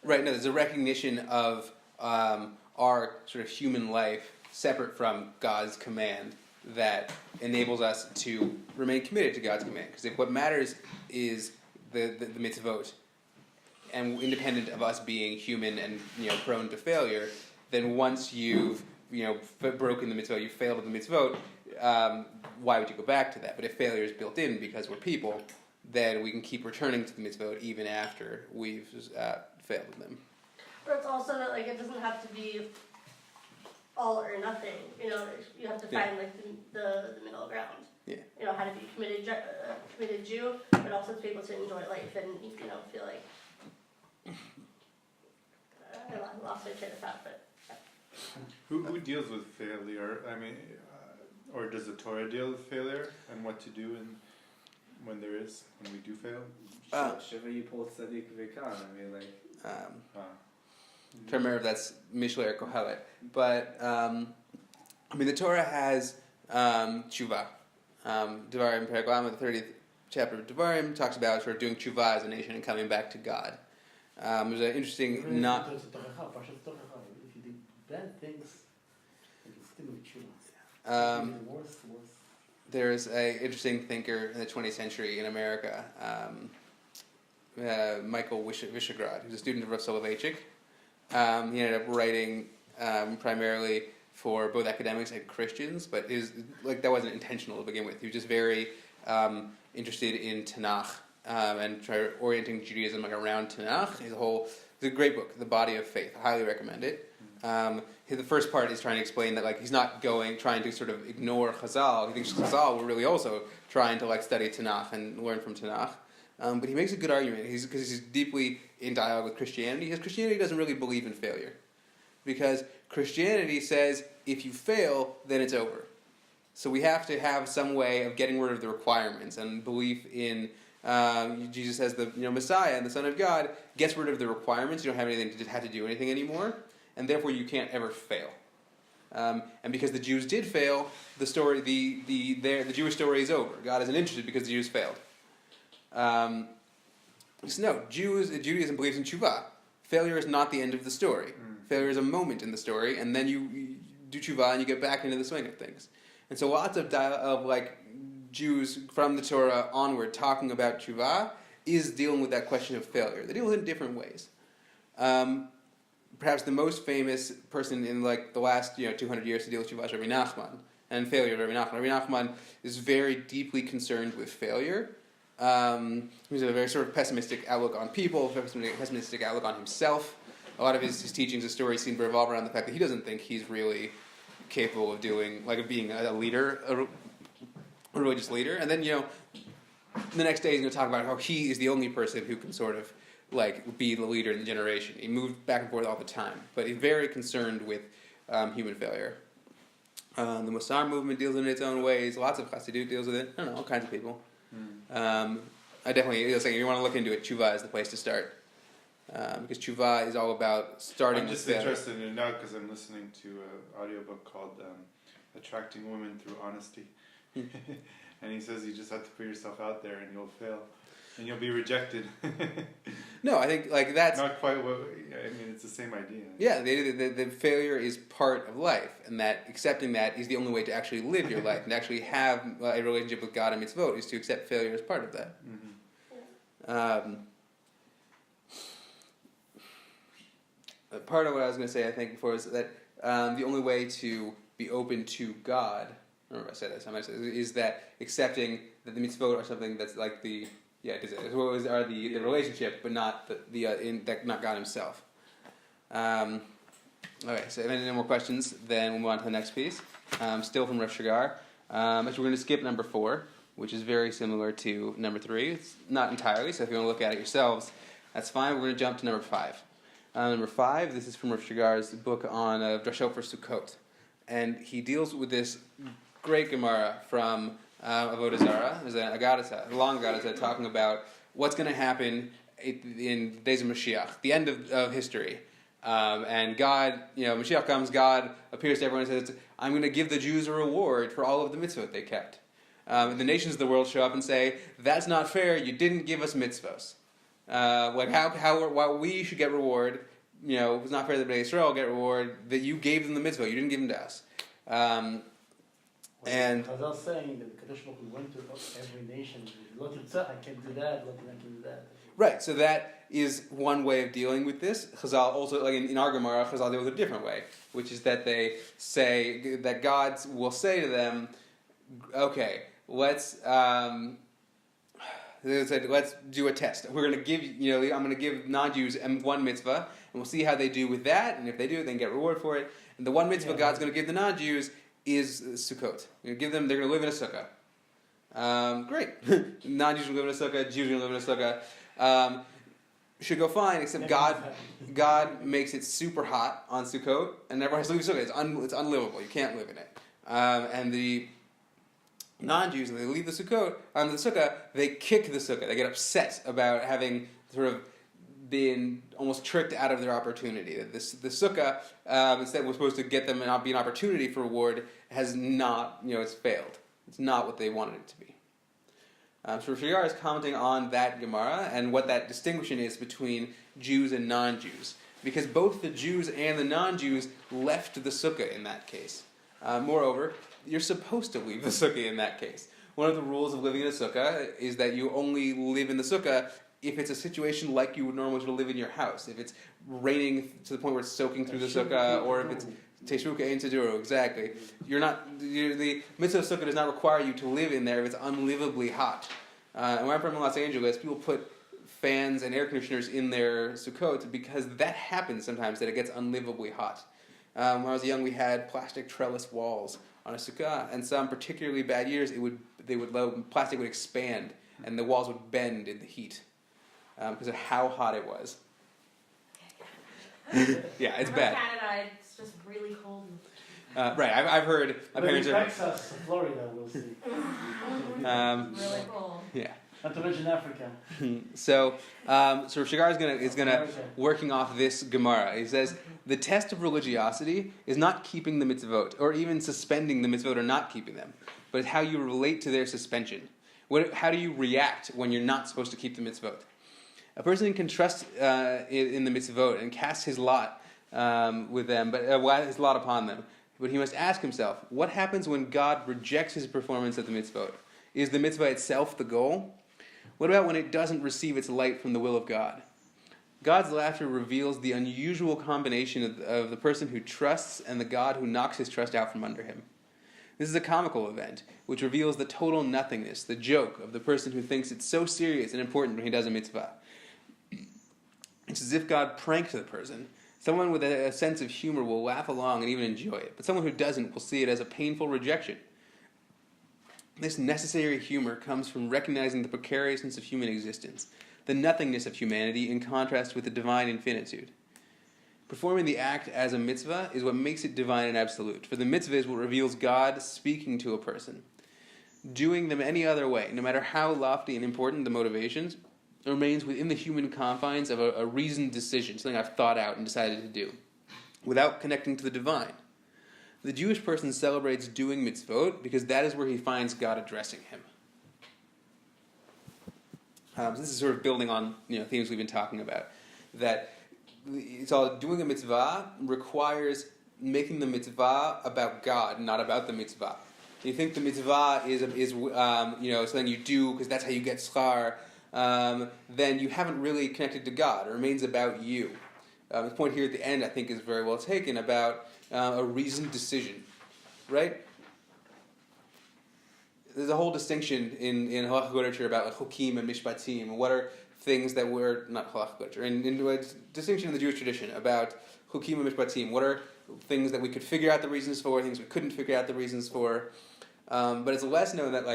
right, no, there's a recognition of our sort of human life separate from God's command that enables us to remain committed to God's command. Because if what matters is the mitzvot, and independent of us being human and prone to failure, then once you've broken the mitzvot, you've failed at the mitzvot, why would you go back to that? But if failure is built in because we're people, then we can keep returning to the mitzvot even after we've failed in them. But it's also that it doesn't have to be all or nothing. You have to find the middle ground. Yeah. How to be committed Jew, but also to be able to enjoy life and feel like I lost my train of thought, but. Who deals with failure? I mean, or does the Torah deal with failure and what to do when we do fail? Shiva Yipol Tzadik V'kan. Trying to remember if that's Mishle or Kohelet. But, the Torah has tshuva. Devarim Perek the 30th chapter of Devarim, talks about sort of doing tshuva as a nation and coming back to God. There's an interesting If you do bad things, you can still be tshuva. Worse. There's an interesting thinker in the 20th century in America, Michael Visegrad, who's a student of Rav Soloveitchik. He ended up writing primarily for both academics and Christians, but that wasn't intentional to begin with. He was just very interested in Tanakh and orienting Judaism around Tanakh. It's a great book, The Body of Faith. I highly recommend it. The first part is trying to explain that he's not trying to sort of ignore Chazal. He thinks Chazal were really also trying to study Tanakh and learn from Tanakh. But he makes a good argument because he's deeply in dialogue with Christianity. Because Christianity doesn't really believe in failure. Because Christianity says if you fail, then it's over. So we have to have some way of getting rid of the requirements, and belief in Jesus as the Messiah and the Son of God gets rid of the requirements. You don't have anything to have to do anything anymore, and therefore you can't ever fail. And because the Jews did fail, the Jewish story is over. God isn't interested because the Jews failed. Judaism believes in tshuva. Failure is not the end of the story. Failure is a moment in the story, and then you do tshuva and you get back into the swing of things. And so lots of Jews from the Torah onward talking about tshuva is dealing with that question of failure. They deal with it in different ways. Perhaps the most famous person in the last 200 years to deal with tshuva is Rabbi Nachman and failure of Rabbi Nachman. Rabbi Nachman is very deeply concerned with failure. He has a very sort of pessimistic outlook on people, pessimistic outlook on himself. A lot of his teachings and stories seem to revolve around the fact that he doesn't think he's really capable of being a leader, a religious leader. And then, the next day he's going to talk about how he is the only person who can sort of be the leader in the generation. He moved back and forth all the time, but he's very concerned with human failure. The Musar movement deals in its own ways. Lots of Chassidut deals with it. I don't know, all kinds of people. I definitely, if you want to look into it, tshuva is the place to start. Because tshuva is all about starting. I'm just interested in it now because I'm listening to an audiobook called Attracting Women Through Honesty. And he says you just have to put yourself out there and you'll fail. And you'll be rejected. No, I think that's... Not quite what... it's the same idea. Yeah, the failure is part of life, and that accepting that is the only way to actually live your life and to actually have a relationship with God and Mitsvot, is to accept failure as part of that. Mm-hmm. Part of what I was going to say, I think, before is that the only way to be open to God, I don't remember if I said this, I might say this, is that accepting that the Mitsvot are something that's the relationship, but not not God Himself. Okay, so if any more questions, then we'll move on to the next piece. Still from Rav Shigar. Actually, we're going to skip number 4, which is very similar to number 3. It's not entirely, so if you want to look at it yourselves, that's fine. We're going to jump to number 5. Number 5, this is from Rav Shigar's book on Drashot for Sukkot. And he deals with this great Gemara from Avodah Zarah. There's an Agadah, a long Agadah, talking about what's going to happen in the days of Mashiach, the end of history. And God, Mashiach comes, God appears to everyone and says, I'm going to give the Jews a reward for all of the mitzvot they kept. And the nations of the world show up and say, that's not fair, you didn't give us mitzvos. How we should get reward, it was not fair that Bnei Israel get reward, that you gave them the mitzvah, you didn't give them to us. And Chazal saying that the Kadosh Baruch Hu went to every nation, Lo tirtzah, I can't do that, Lo tirtzah, I can't do that. Right, so that is one way of dealing with this. Chazal also, in our Gemara, Chazal deal with a different way, which is that they say that God will say to them, okay, let's do a test. We're going to give, I'm going to give non-Jews one mitzvah, and we'll see how they do with that, and if they do, they can get reward for it. And the one mitzvah God's going to give the non-Jews is Sukkot. They're going to live in a sukkah. Great. Non-Jews will live in a sukkah, Jews will live in a sukkah. Should go fine, except God makes it super hot on Sukkot, and everyone has to leave Sukkah. It's unlivable. You can't live in it. And the non-Jews, when they leave the sukkah, they kick the sukkah. They get upset about having sort of been almost tricked out of their opportunity. That the sukkah, instead was supposed to get them and be an opportunity for reward, has not, it's failed. It's not what they wanted it to be. So Rav Shigar is commenting on that Gemara and what that distinction is between Jews and non-Jews. Because both the Jews and the non-Jews left the sukkah in that case. Moreover, you're supposed to leave the sukkah in that case. One of the rules of living in a sukkah is that you only live in the sukkah if it's a situation like you would normally live in your house, if it's raining to the point where it's soaking through the sukkah, or if it's Teshuka Ein Taduru, exactly. The mitzvah of sukkah does not require you to live in there if it's unlivably hot. And when I'm from Los Angeles, people put fans and air conditioners in their sukkot because that happens sometimes, that it gets unlivably hot. When I was young, we had plastic trellis walls on a sukkah, and some particularly bad years, plastic would expand and the walls would bend in the heat because of how hot it was. Yeah, it's bad. Canada, it's just really cold. Right, I've heard my But parents in are. Texas, Florida, we'll see. Really cold. Yeah. Not to mention Africa. So Rav Shigar is gonna America. working off this Gemara. He says the test of religiosity is not keeping the mitzvot, or even suspending the mitzvot or not keeping them, but it's how you relate to their suspension. How do you react when you're not supposed to keep the mitzvot? A person can trust in the mitzvot and cast his lot with them, but his lot upon them. But he must ask himself, what happens when God rejects his performance of the mitzvot? Is the mitzvah itself the goal? What about when it doesn't receive its light from the will of God? God's laughter reveals the unusual combination of the person who trusts and the God who knocks his trust out from under him. This is a comical event, which reveals the total nothingness, the joke of the person who thinks it's so serious and important when he does a mitzvah. It's as if God pranked the person. Someone with a sense of humor will laugh along and even enjoy it, but someone who doesn't will see it as a painful rejection. This necessary humor comes from recognizing the precariousness of human existence, the nothingness of humanity in contrast with the divine infinitude. Performing the act as a mitzvah is what makes it divine and absolute, for the mitzvah is what reveals God speaking to a person. Doing them any other way, no matter how lofty and important the motivations, remains within the human confines of a reasoned decision, something I've thought out and decided to do, without connecting to the divine. The Jewish person celebrates doing mitzvot because that is where he finds God addressing him. So this is sort of building on themes we've been talking about. That it's all doing a mitzvah requires making the mitzvah about God, not about the mitzvah. You think the mitzvah is something you do because that's how you get schar, then you haven't really connected to God. It remains about you. The point here at the end, I think, is very well taken about a reasoned decision, right? There's a whole distinction in halachic literature about chukim and mishpatim, and what are things that were not halachic literature, and a distinction in the Jewish tradition about chukim and mishpatim. What are things that we could figure out the reasons for, things we couldn't figure out the reasons for? But it's less known that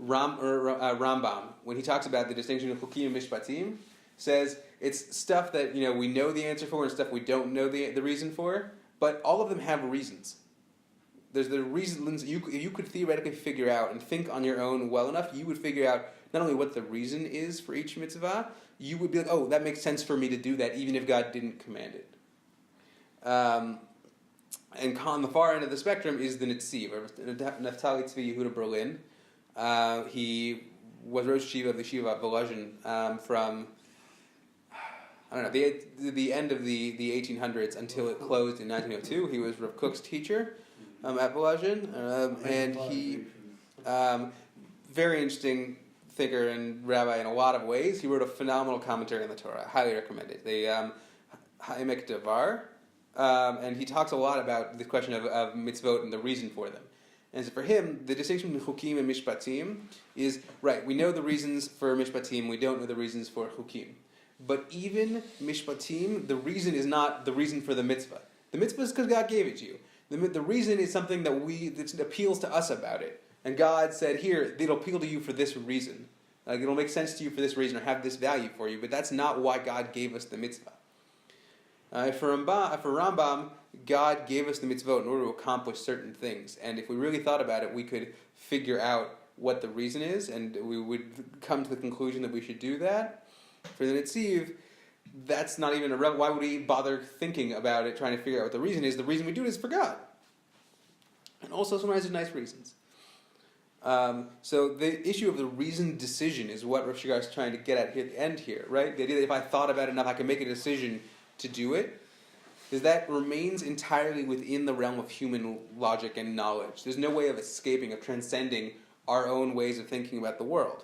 Rambam, when he talks about the distinction of chukim and mishpatim, says it's stuff that we know the answer for and stuff we don't know the reason for, but all of them have reasons. There's the reasons you could theoretically figure out and think on your own well enough, you would figure out not only what the reason is for each mitzvah, you would be like, oh, that makes sense for me to do that even if God didn't command it. And on the far end of the spectrum is the Netziv, Naftali Tzvi Yehuda Berlin. He was Rosh Yeshiva of the Yeshiva at Volozhin from the end of the 1800s until it closed in 1902. He was Rav Kook's teacher at Volozhin, and he very interesting thinker and rabbi in a lot of ways. He wrote a phenomenal commentary on the Torah. I highly recommend it. The Ha'emek Davar, and he talks a lot about the question of mitzvot and the reason for them. And so for him, the distinction between chukim and mishpatim is, right, we know the reasons for mishpatim, we don't know the reasons for chukim. But even mishpatim, the reason is not the reason for the mitzvah. The mitzvah is because God gave it to you. The reason is something that appeals to us about it. And God said, here, it'll appeal to you for this reason. It'll make sense to you for this reason or have this value for you. But that's not why God gave us the mitzvah. For Rambam, God gave us the mitzvot in order to accomplish certain things. And if we really thought about it, we could figure out what the reason is, and we would come to the conclusion that we should do that. For the Netziv, that's not even why would we bother thinking about it, trying to figure out what the reason is? The reason we do it is for God. And also sometimes there's nice reasons. So the issue of the reasoned decision is what Rav Shigar is trying to get at here at the end here, right? The idea that if I thought about it enough, I can make a decision to do it, is that remains entirely within the realm of human logic and knowledge. There's no way of escaping, of transcending our own ways of thinking about the world.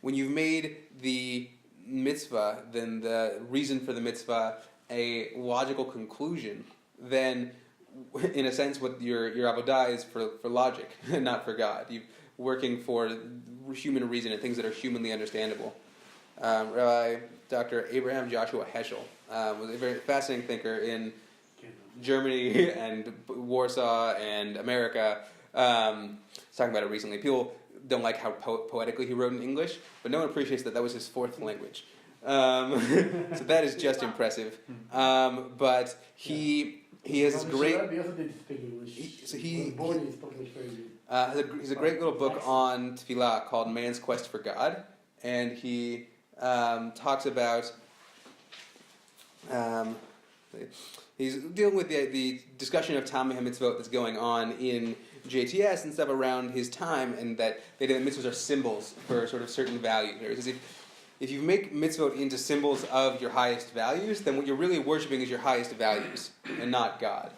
when you've made the mitzvah, then the reason for the mitzvah a logical conclusion, then in a sense what your avodah is for logic and not for God. You're working for human reason and things that are humanly understandable. Rabbi Dr. Abraham Joshua Heschel was a very fascinating thinker in Germany and Warsaw and America. He's talking about it recently. People don't like how poetically he wrote in English, but no one appreciates that was his fourth language. So that is just impressive. But he has this great. He also did speak English. He was born and spoke English very good. He's a great little book on tefillah called Man's Quest for God, and he talks about. He's dealing with the discussion of Tamei HaMitzvot that's going on in JTS and stuff around his time, and that the mitzvahs are symbols for sort of certain values. Because if you make mitzvot into symbols of your highest values, then what you're really worshiping is your highest values and not God.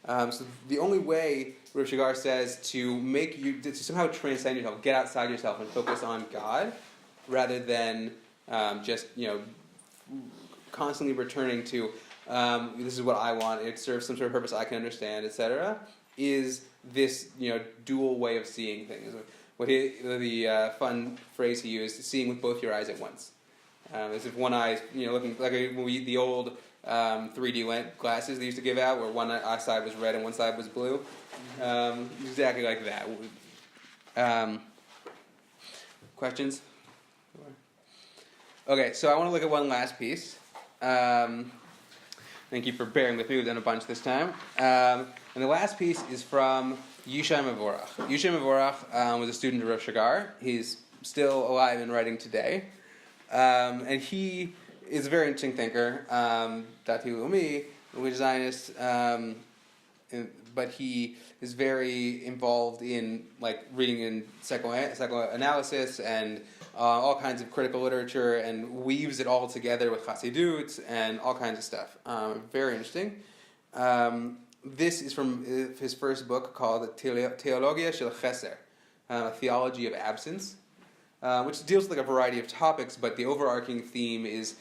So the only way, Rav Shigar says, to somehow transcend yourself, get outside yourself and focus on God, rather than just constantly returning to this is what I want, it serves some sort of purpose I can understand, etc., is this dual way of seeing things. What the fun phrase he used, seeing with both your eyes at once. As if one eye, looking like the old 3D glasses they used to give out, where one eye side was red and one side was blue. Exactly like that. Questions? Okay, so I want to look at one last piece. Thank you for bearing with me. We've done a bunch this time. And the last piece is from Yishai Mavorach. Yishai Mavorach was a student of Rav Shigar. He's still alive and writing today. And he is a very interesting thinker, Dati Leumi, a Zionist, but he is very involved in reading in psychoanalysis and all kinds of critical literature, and weaves it all together with Chassidut and all kinds of stuff. Very interesting. This is from his first book called Theologia shel Cheser, Theology of Absence, which deals with a variety of topics, but the overarching theme is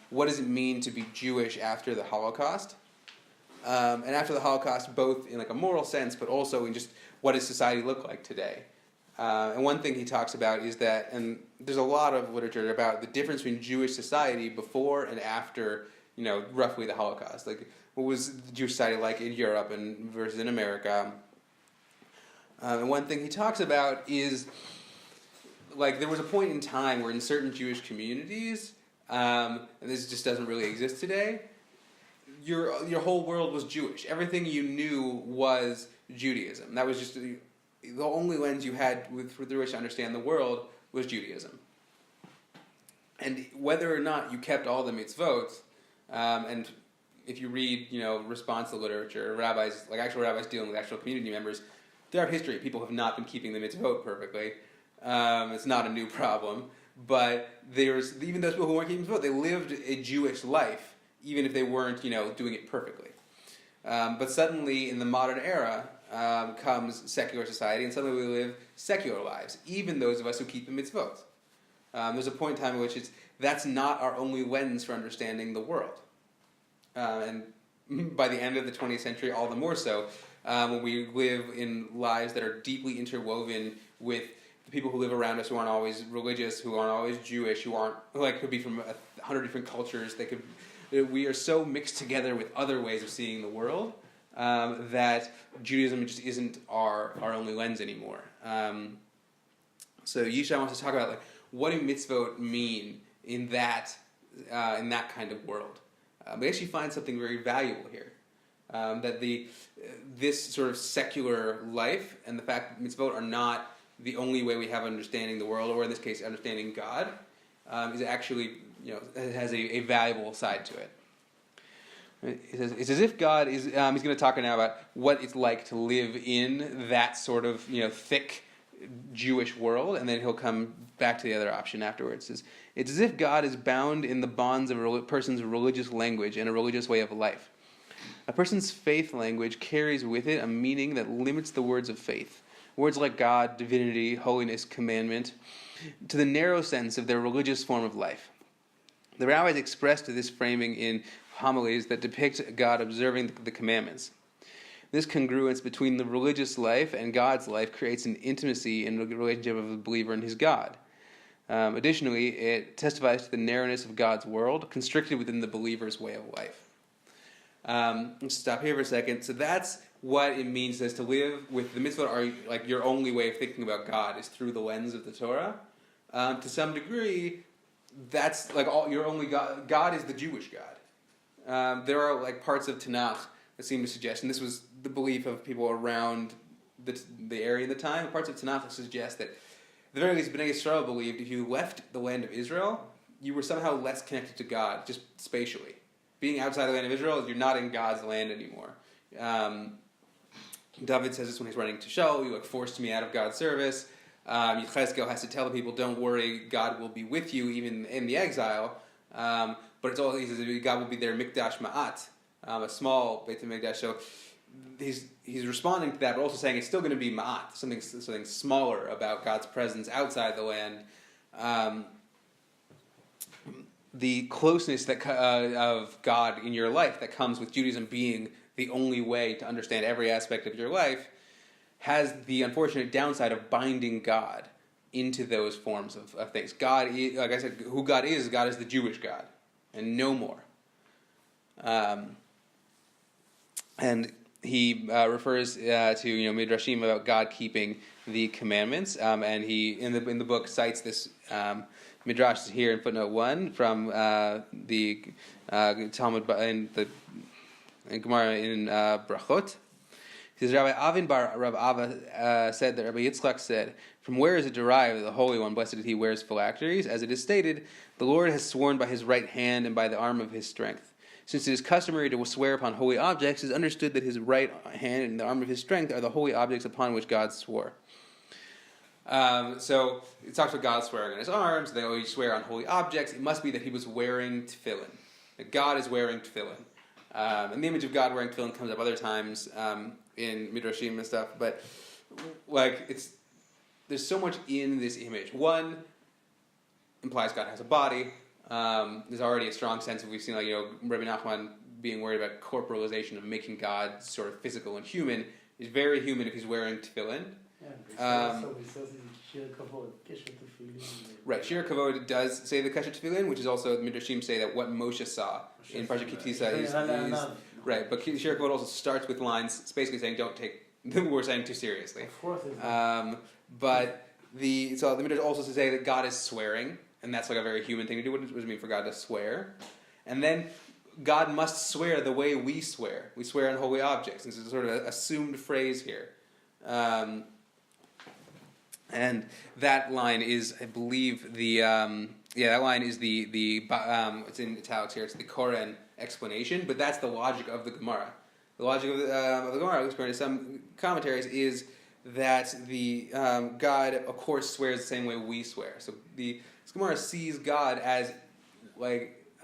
what does it mean to be Jewish after the Holocaust? And after the Holocaust, both in a moral sense, but also in just what does society look like today? And one thing he talks about is that, and there's a lot of literature about the difference between Jewish society before and after, roughly the Holocaust. What was the Jewish society like in Europe and versus in America? And one thing he talks about is, there was a point in time where in certain Jewish communities, and this just doesn't really exist today, your whole world was Jewish. Everything you knew was Judaism. That was just the only lens you had through which to understand the world was Judaism. And whether or not you kept all the mitzvot, and if you read, responsive literature, actual rabbis dealing with actual community members, throughout history, people have not been keeping the mitzvot perfectly. It's not a new problem. But even those people who weren't keeping mitzvot, they lived a Jewish life, even if they weren't, doing it perfectly. But suddenly, in the modern era, comes secular society, and suddenly we live secular lives, even those of us who keep the mitzvot. There's a point in time in which that's not our only lens for understanding the world. And by the end of the 20th century, all the more so, when we live in lives that are deeply interwoven with the people who live around us who aren't always religious, who aren't always Jewish, who aren't, could be from 100 different cultures. We are so mixed together with other ways of seeing the world that Judaism just isn't our only lens anymore. So Yishai wants to talk about what do mitzvot mean in that kind of world. We actually find something very valuable here. That this sort of secular life and the fact that mitzvot are not the only way we have understanding the world, or in this case, understanding God, is actually, it has a valuable side to it. It's as if God is, he's going to talk now about what it's like to live in that sort of, thick Jewish world, and then he'll come back to the other option afterwards. It's as if God is bound in the bonds of a person's religious language and a religious way of life. A person's faith language carries with it a meaning that limits the words of faith, words like God, divinity, holiness, commandment, to the narrow sense of their religious form of life. The rabbis expressed this framing in homilies that depict God observing the commandments. This congruence between the religious life and God's life creates an intimacy in the relationship of the believer and his God. Additionally, it testifies to the narrowness of God's world, constricted within the believer's way of life. Let's stop here for a second. So that's what it means to live with the mitzvot. Are like your only way of thinking about God is through the lens of the Torah. To some degree, that's like all your only God. God is the Jewish God. There are like parts of Tanakh that seem to suggest, and this was the belief of people around the area in the time, parts of Tanakh that suggest that, at the very least, Bnei Yisrael believed if you left the land of Israel, you were somehow less connected to God, just spatially. Being outside the land of Israel, you're not in God's land anymore. David says this when he's running to Shaul, you forced me out of God's service. Yechezkel has to tell the people, don't worry, God will be with you even in the exile. But it's all, he says, God will be there, mikdash ma'at, a small Beit HaMikdash. So he's responding to that, but also saying it's still going to be ma'at, something smaller about God's presence outside the land. The closeness of God in your life that comes with Judaism being the only way to understand every aspect of your life has the unfortunate downside of binding God into those forms of things. God, like I said, who God is the Jewish God, and no more. And he refers to midrashim about God keeping the commandments, and he in the book cites this midrash here in footnote 1 from the Talmud in Gemara in Brachot. He says, Rabbi Avin bar Rav Ava said that Rabbi Yitzchak said, "From where is it derived that the Holy One, blessed is He, wears phylacteries? As it is stated, the Lord has sworn by His right hand and by the arm of His strength. Since it is customary to swear upon holy objects, it is understood that His right hand and the arm of His strength are the holy objects upon which God swore." So it talks about God swearing on His arms. They always swear on holy objects. It must be that He was wearing tefillin. That God is wearing tefillin. And the image of God wearing tefillin comes up other times in midrashim and stuff. But there's so much in this image. One implies God has a body. There's already a strong sense of, we've seen Rabbi Nachman being worried about corporalization of making God sort of physical and human. He's very human if he's wearing tefillin. Right, shiur kavod does say the kasher tefillin, which is also the midrashim say that what Moshe saw in Parshat Kitisa is right. But shiur kavod also starts with lines, it's basically saying don't take what we're saying too seriously. Of course. But the midrash also say that God is swearing, and that's like a very human thing to do. What does it mean for God to swear? And then God must swear the way we swear. We swear on holy objects. This is sort of an assumed phrase here. And that line is, I believe, that line is it's in italics here, it's the Koren explanation, but that's the logic of the Gemara. The logic of the Gemara, according to some commentaries, is that the God, of course, swears the same way we swear. So the Gemara sees God as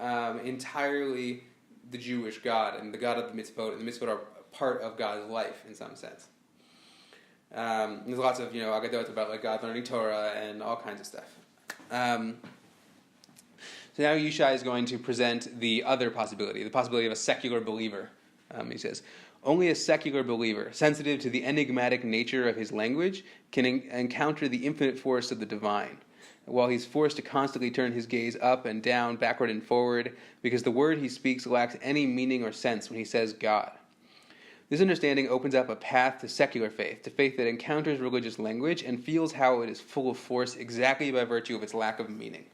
entirely the Jewish God, and the God of the Mitsvot, and the Mitsvot are part of God's life in some sense. There's lots of agadot about God learning Torah and all kinds of stuff. So now Yishai is going to present the other possibility, the possibility of a secular believer. He says, only a secular believer, sensitive to the enigmatic nature of his language, can encounter the infinite force of the divine, while he's forced to constantly turn his gaze up and down, backward and forward, because the word he speaks lacks any meaning or sense when he says God. This understanding opens up a path to secular faith, to faith that encounters religious language and feels how it is full of force exactly by virtue of its lack of meaning.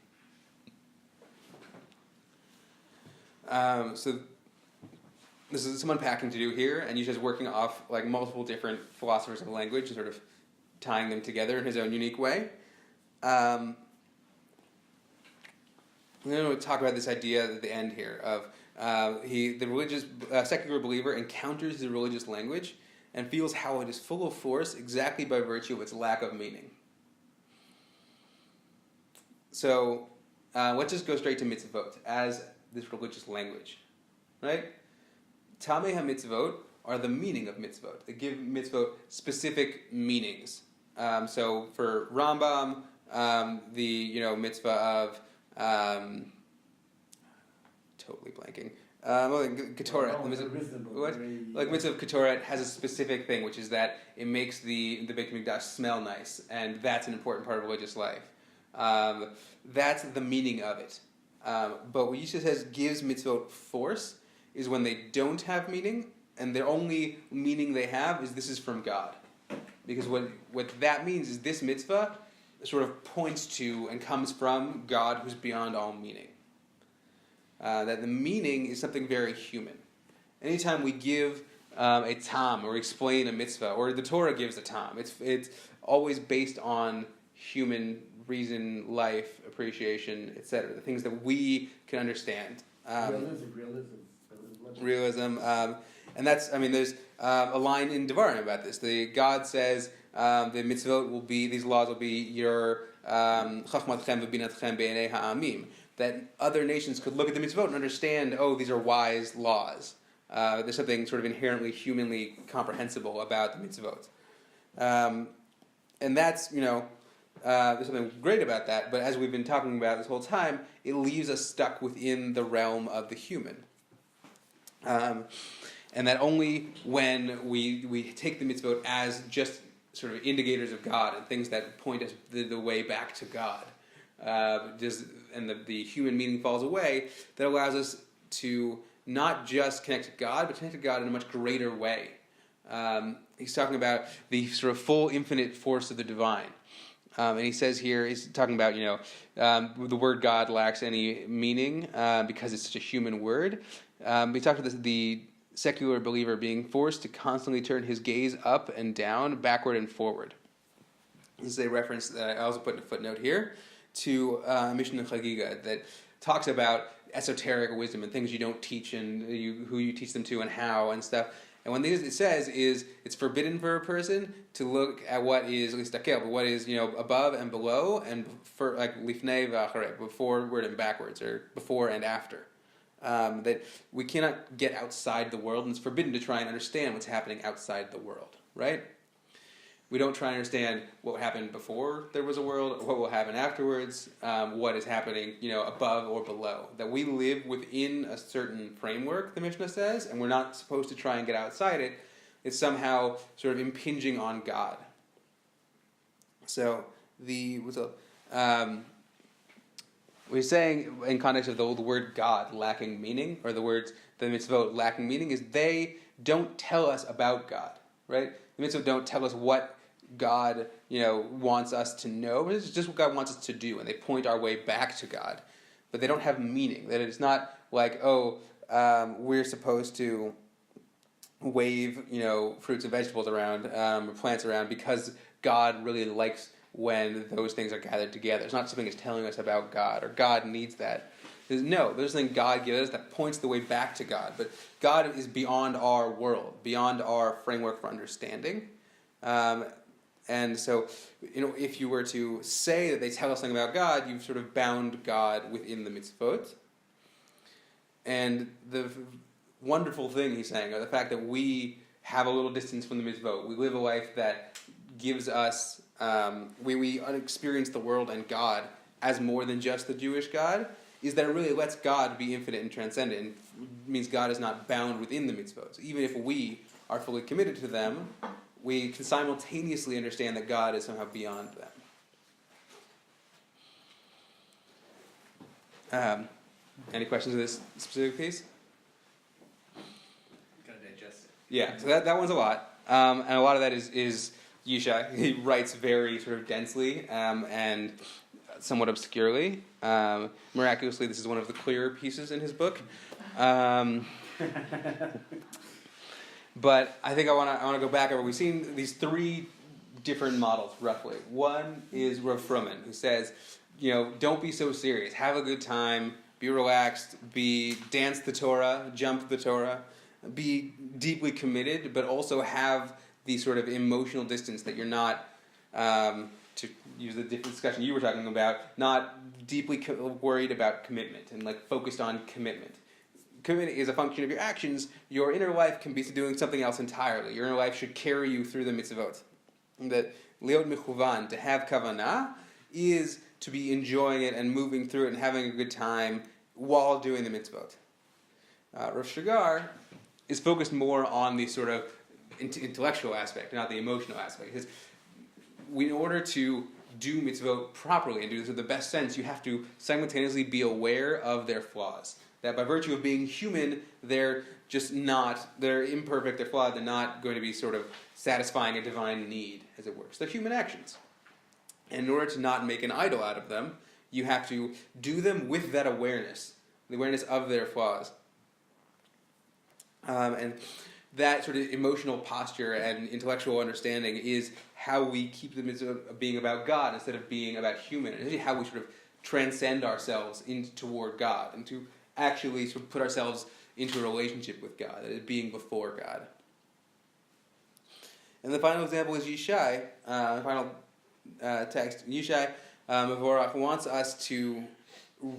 So this is some unpacking to do here, and Yishai's working off multiple different philosophers of language and sort of tying them together in his own unique way. I'm going to talk about this idea at the end here of the religious secular believer encounters the religious language and feels how it is full of force exactly by virtue of its lack of meaning. So let's just go straight to mitzvot as this religious language, right? Tamei ha-mitzvot are the meaning of mitzvot. They give mitzvot specific meanings. So for Rambam, the mitzvah of totally blanking. Ketoret, the mitzvah of Ketoret has a specific thing, which is that it makes the Beit Mikdash smell nice, and that's an important part of religious life. That's the meaning of it. But what Yisha says gives mitzvot force is when they don't have meaning, and the only meaning they have is this is from God. Because what that means is this mitzvah sort of points to and comes from God who's beyond all meaning. That the meaning is something very human. Anytime we give a tam or explain a mitzvah, or the Torah gives a tam, it's always based on human reason, life, appreciation, etc. The things that we can understand. Realism. And that's, there's a line in Devarim about this. God says the mitzvot will be, these laws will be your chachmatchem v'binatchem be'enei ha'amim. That other nations could look at the mitzvot and understand, these are wise laws. There's something sort of inherently humanly comprehensible about the mitzvot. And that's, there's something great about that, but as we've been talking about this whole time, it leaves us stuck within the realm of the human. And that only when we take the mitzvot as just sort of indicators of God and things that point us the way back to God, and the human meaning falls away, that allows us to not just connect to God, but connect to God in a much greater way. He's talking about the sort of full infinite force of the divine. And he says here, he's talking about, the word God lacks any meaning because it's such a human word. He talked about the secular believer being forced to constantly turn his gaze up and down, backward and forward. This is a reference that I also put in a footnote here to Mishnah Chagiga that talks about esoteric wisdom and things you don't teach and who you teach them to and how and stuff. And one thing it says is it's forbidden for a person to look at what is listakel, but what is above and below, and for like lifnei v'acharei, forward and backwards, or before and after. That we cannot get outside the world, and it's forbidden to try and understand what's happening outside the world. Right? We don't try and understand what happened before there was a world, or what will happen afterwards, what is happening, above or below. That we live within a certain framework, the Mishnah says, and we're not supposed to try and get outside it. It's somehow sort of impinging on God. So what he's saying in context of the word God lacking meaning, or the mitzvot lacking meaning, is they don't tell us about God, right? The mitzvot don't tell us what God, wants us to know. It's just what God wants us to do, and they point our way back to God. But they don't have meaning. That it's not like, we're supposed to wave, fruits and vegetables around, or plants around, because God really likes when those things are gathered together. It's not something that's telling us about God, or God needs that. There's something God gives us that points the way back to God. But God is beyond our world, beyond our framework for understanding. And so, if you were to say that they tell us something about God, you've sort of bound God within the mitzvot. And the wonderful thing he's saying, or the fact that we have a little distance from the mitzvot, we live a life that gives us, we experience the world and God as more than just the Jewish God, is that it really lets God be infinite and transcendent, and means God is not bound within the mitzvot. So even if we are fully committed to them, we can simultaneously understand that God is somehow beyond them. Any questions of this specific piece? Gotta digest it. Yeah, so that one's a lot. And a lot of that is Yishai. He writes very sort of densely and somewhat obscurely. Miraculously, this is one of the clearer pieces in his book. But I think I want to go back over. We've seen these three different models, roughly. One is Rav Fruman, who says, don't be so serious. Have a good time. Be relaxed. Dance the Torah. Jump the Torah. Be deeply committed, but also have the sort of emotional distance that you're not, to use the different discussion you were talking about, not deeply worried about commitment and focused on commitment. Commitment is a function of your actions. Your inner life can be doing something else entirely. Your inner life should carry you through the mitzvot. That liot mechuvan, to have kavanah, is to be enjoying it and moving through it and having a good time while doing the mitzvot. Rav Shagar is focused more on the sort of intellectual aspect, not the emotional aspect. Because in order to do mitzvot properly and do this with the best sense, you have to simultaneously be aware of their flaws. That by virtue of being human, they're imperfect, they're flawed, they're not going to be sort of satisfying a divine need, as it were. So they're human actions. And in order to not make an idol out of them, you have to do them with that awareness, the awareness of their flaws. And that sort of emotional posture and intellectual understanding is how we keep the mitzvah being about God instead of being about human. And how we sort of transcend ourselves toward God and to actually sort of put ourselves into a relationship with God, being before God. And the final example is Yishai, the final text. Yishai Mavorach wants us to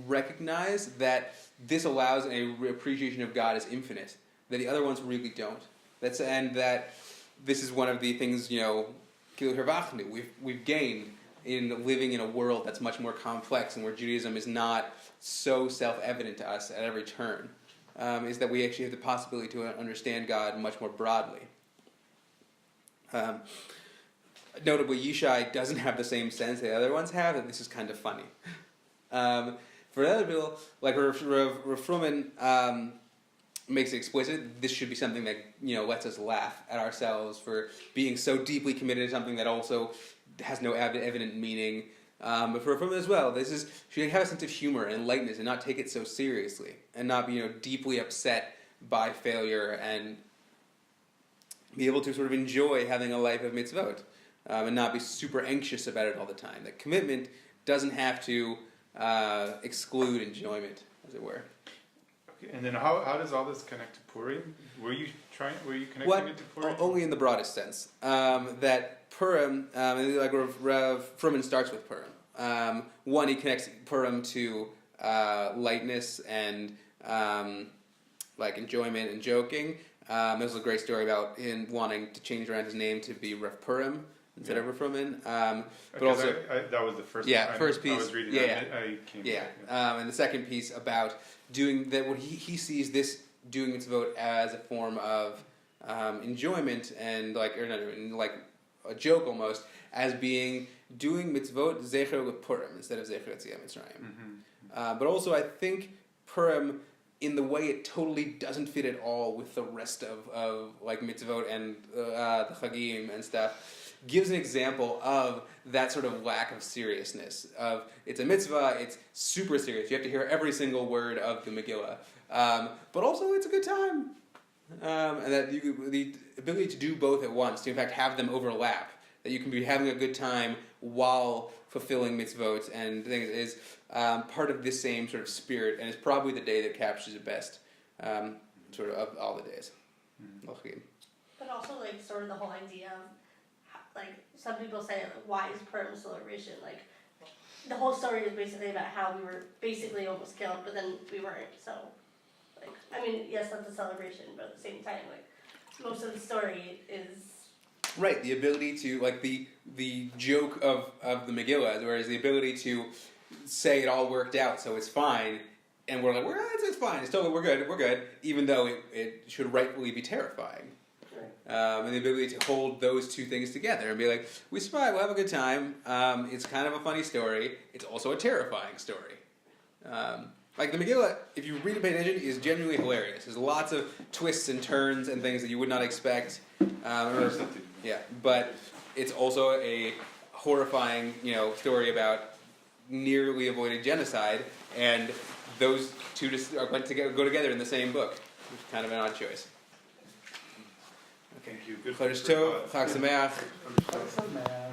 recognize that this allows an appreciation of God as infinite, that the other ones really don't. And that this is one of the things, we've gained in living in a world that's much more complex and where Judaism is not so self-evident to us at every turn, is that we actually have the possibility to understand God much more broadly. Notably, Yishai doesn't have the same sense the other ones have, and this is kind of funny. For other people, like Rav Fruman makes it explicit, this should be something that lets us laugh at ourselves for being so deeply committed to something that also has no evident meaning. But for Fruman as well, should have a sense of humor and lightness and not take it so seriously and not be deeply upset by failure and be able to sort of enjoy having a life of mitzvot and not be super anxious about it all the time. That commitment doesn't have to exclude enjoyment, as it were. Okay, and then how does all this connect to Purim? Were you connecting it to Purim? Only in the broadest sense. That Purim, like Rav Fruman starts with Purim. One, he connects Purim to lightness and like enjoyment and joking. There's a great story about him wanting to change around his name to be Rav Purim instead of Rav Fruman. But also, that was the first. First piece. I was reading. And the second piece about doing that. What he sees this doing mitzvot as a form of enjoyment and like a joke almost, as being doing mitzvot zecher with Purim instead of zecher Yetziat Mitzrayim. But also, I think Purim, in the way it totally doesn't fit at all with the rest of like mitzvot and the chagim and stuff, gives an example of that sort of lack of seriousness. Of it's a mitzvah, it's super serious. You have to hear every single word of the Megillah, but also it's a good time, and that the ability to do both at once, to in fact have them overlap, that you can be having a good time while fulfilling mitzvot and things, is part of this same sort of spirit, and is probably the day that captures it best, sort of all the days. But also, like, sort of the whole idea of, like, some people say, like, why is Purim celebration? Like, the whole story is basically about how we were basically almost killed, but then we weren't, so, like, I mean, yes, that's a celebration, but at the same time, like, most of the story is... Right, the ability to, like, the joke of the Megillah, whereas the ability to say it all worked out, so it's fine, and we're like, it's fine, it's totally, we're good, even though it should rightfully be terrifying. And the ability to hold those two things together and be like, we survived, we'll have a good time, it's kind of a funny story, it's also a terrifying story. Like the Megillah, if you read it pay attention, is genuinely hilarious. There's lots of twists and turns and things that you would not expect. But it's also a horrifying, story about nearly avoided genocide, and those two just go together in the same book, which is kind of an odd choice. Thank you. Good. Chodesh Tov, Chag Sameach. Chag Sameach.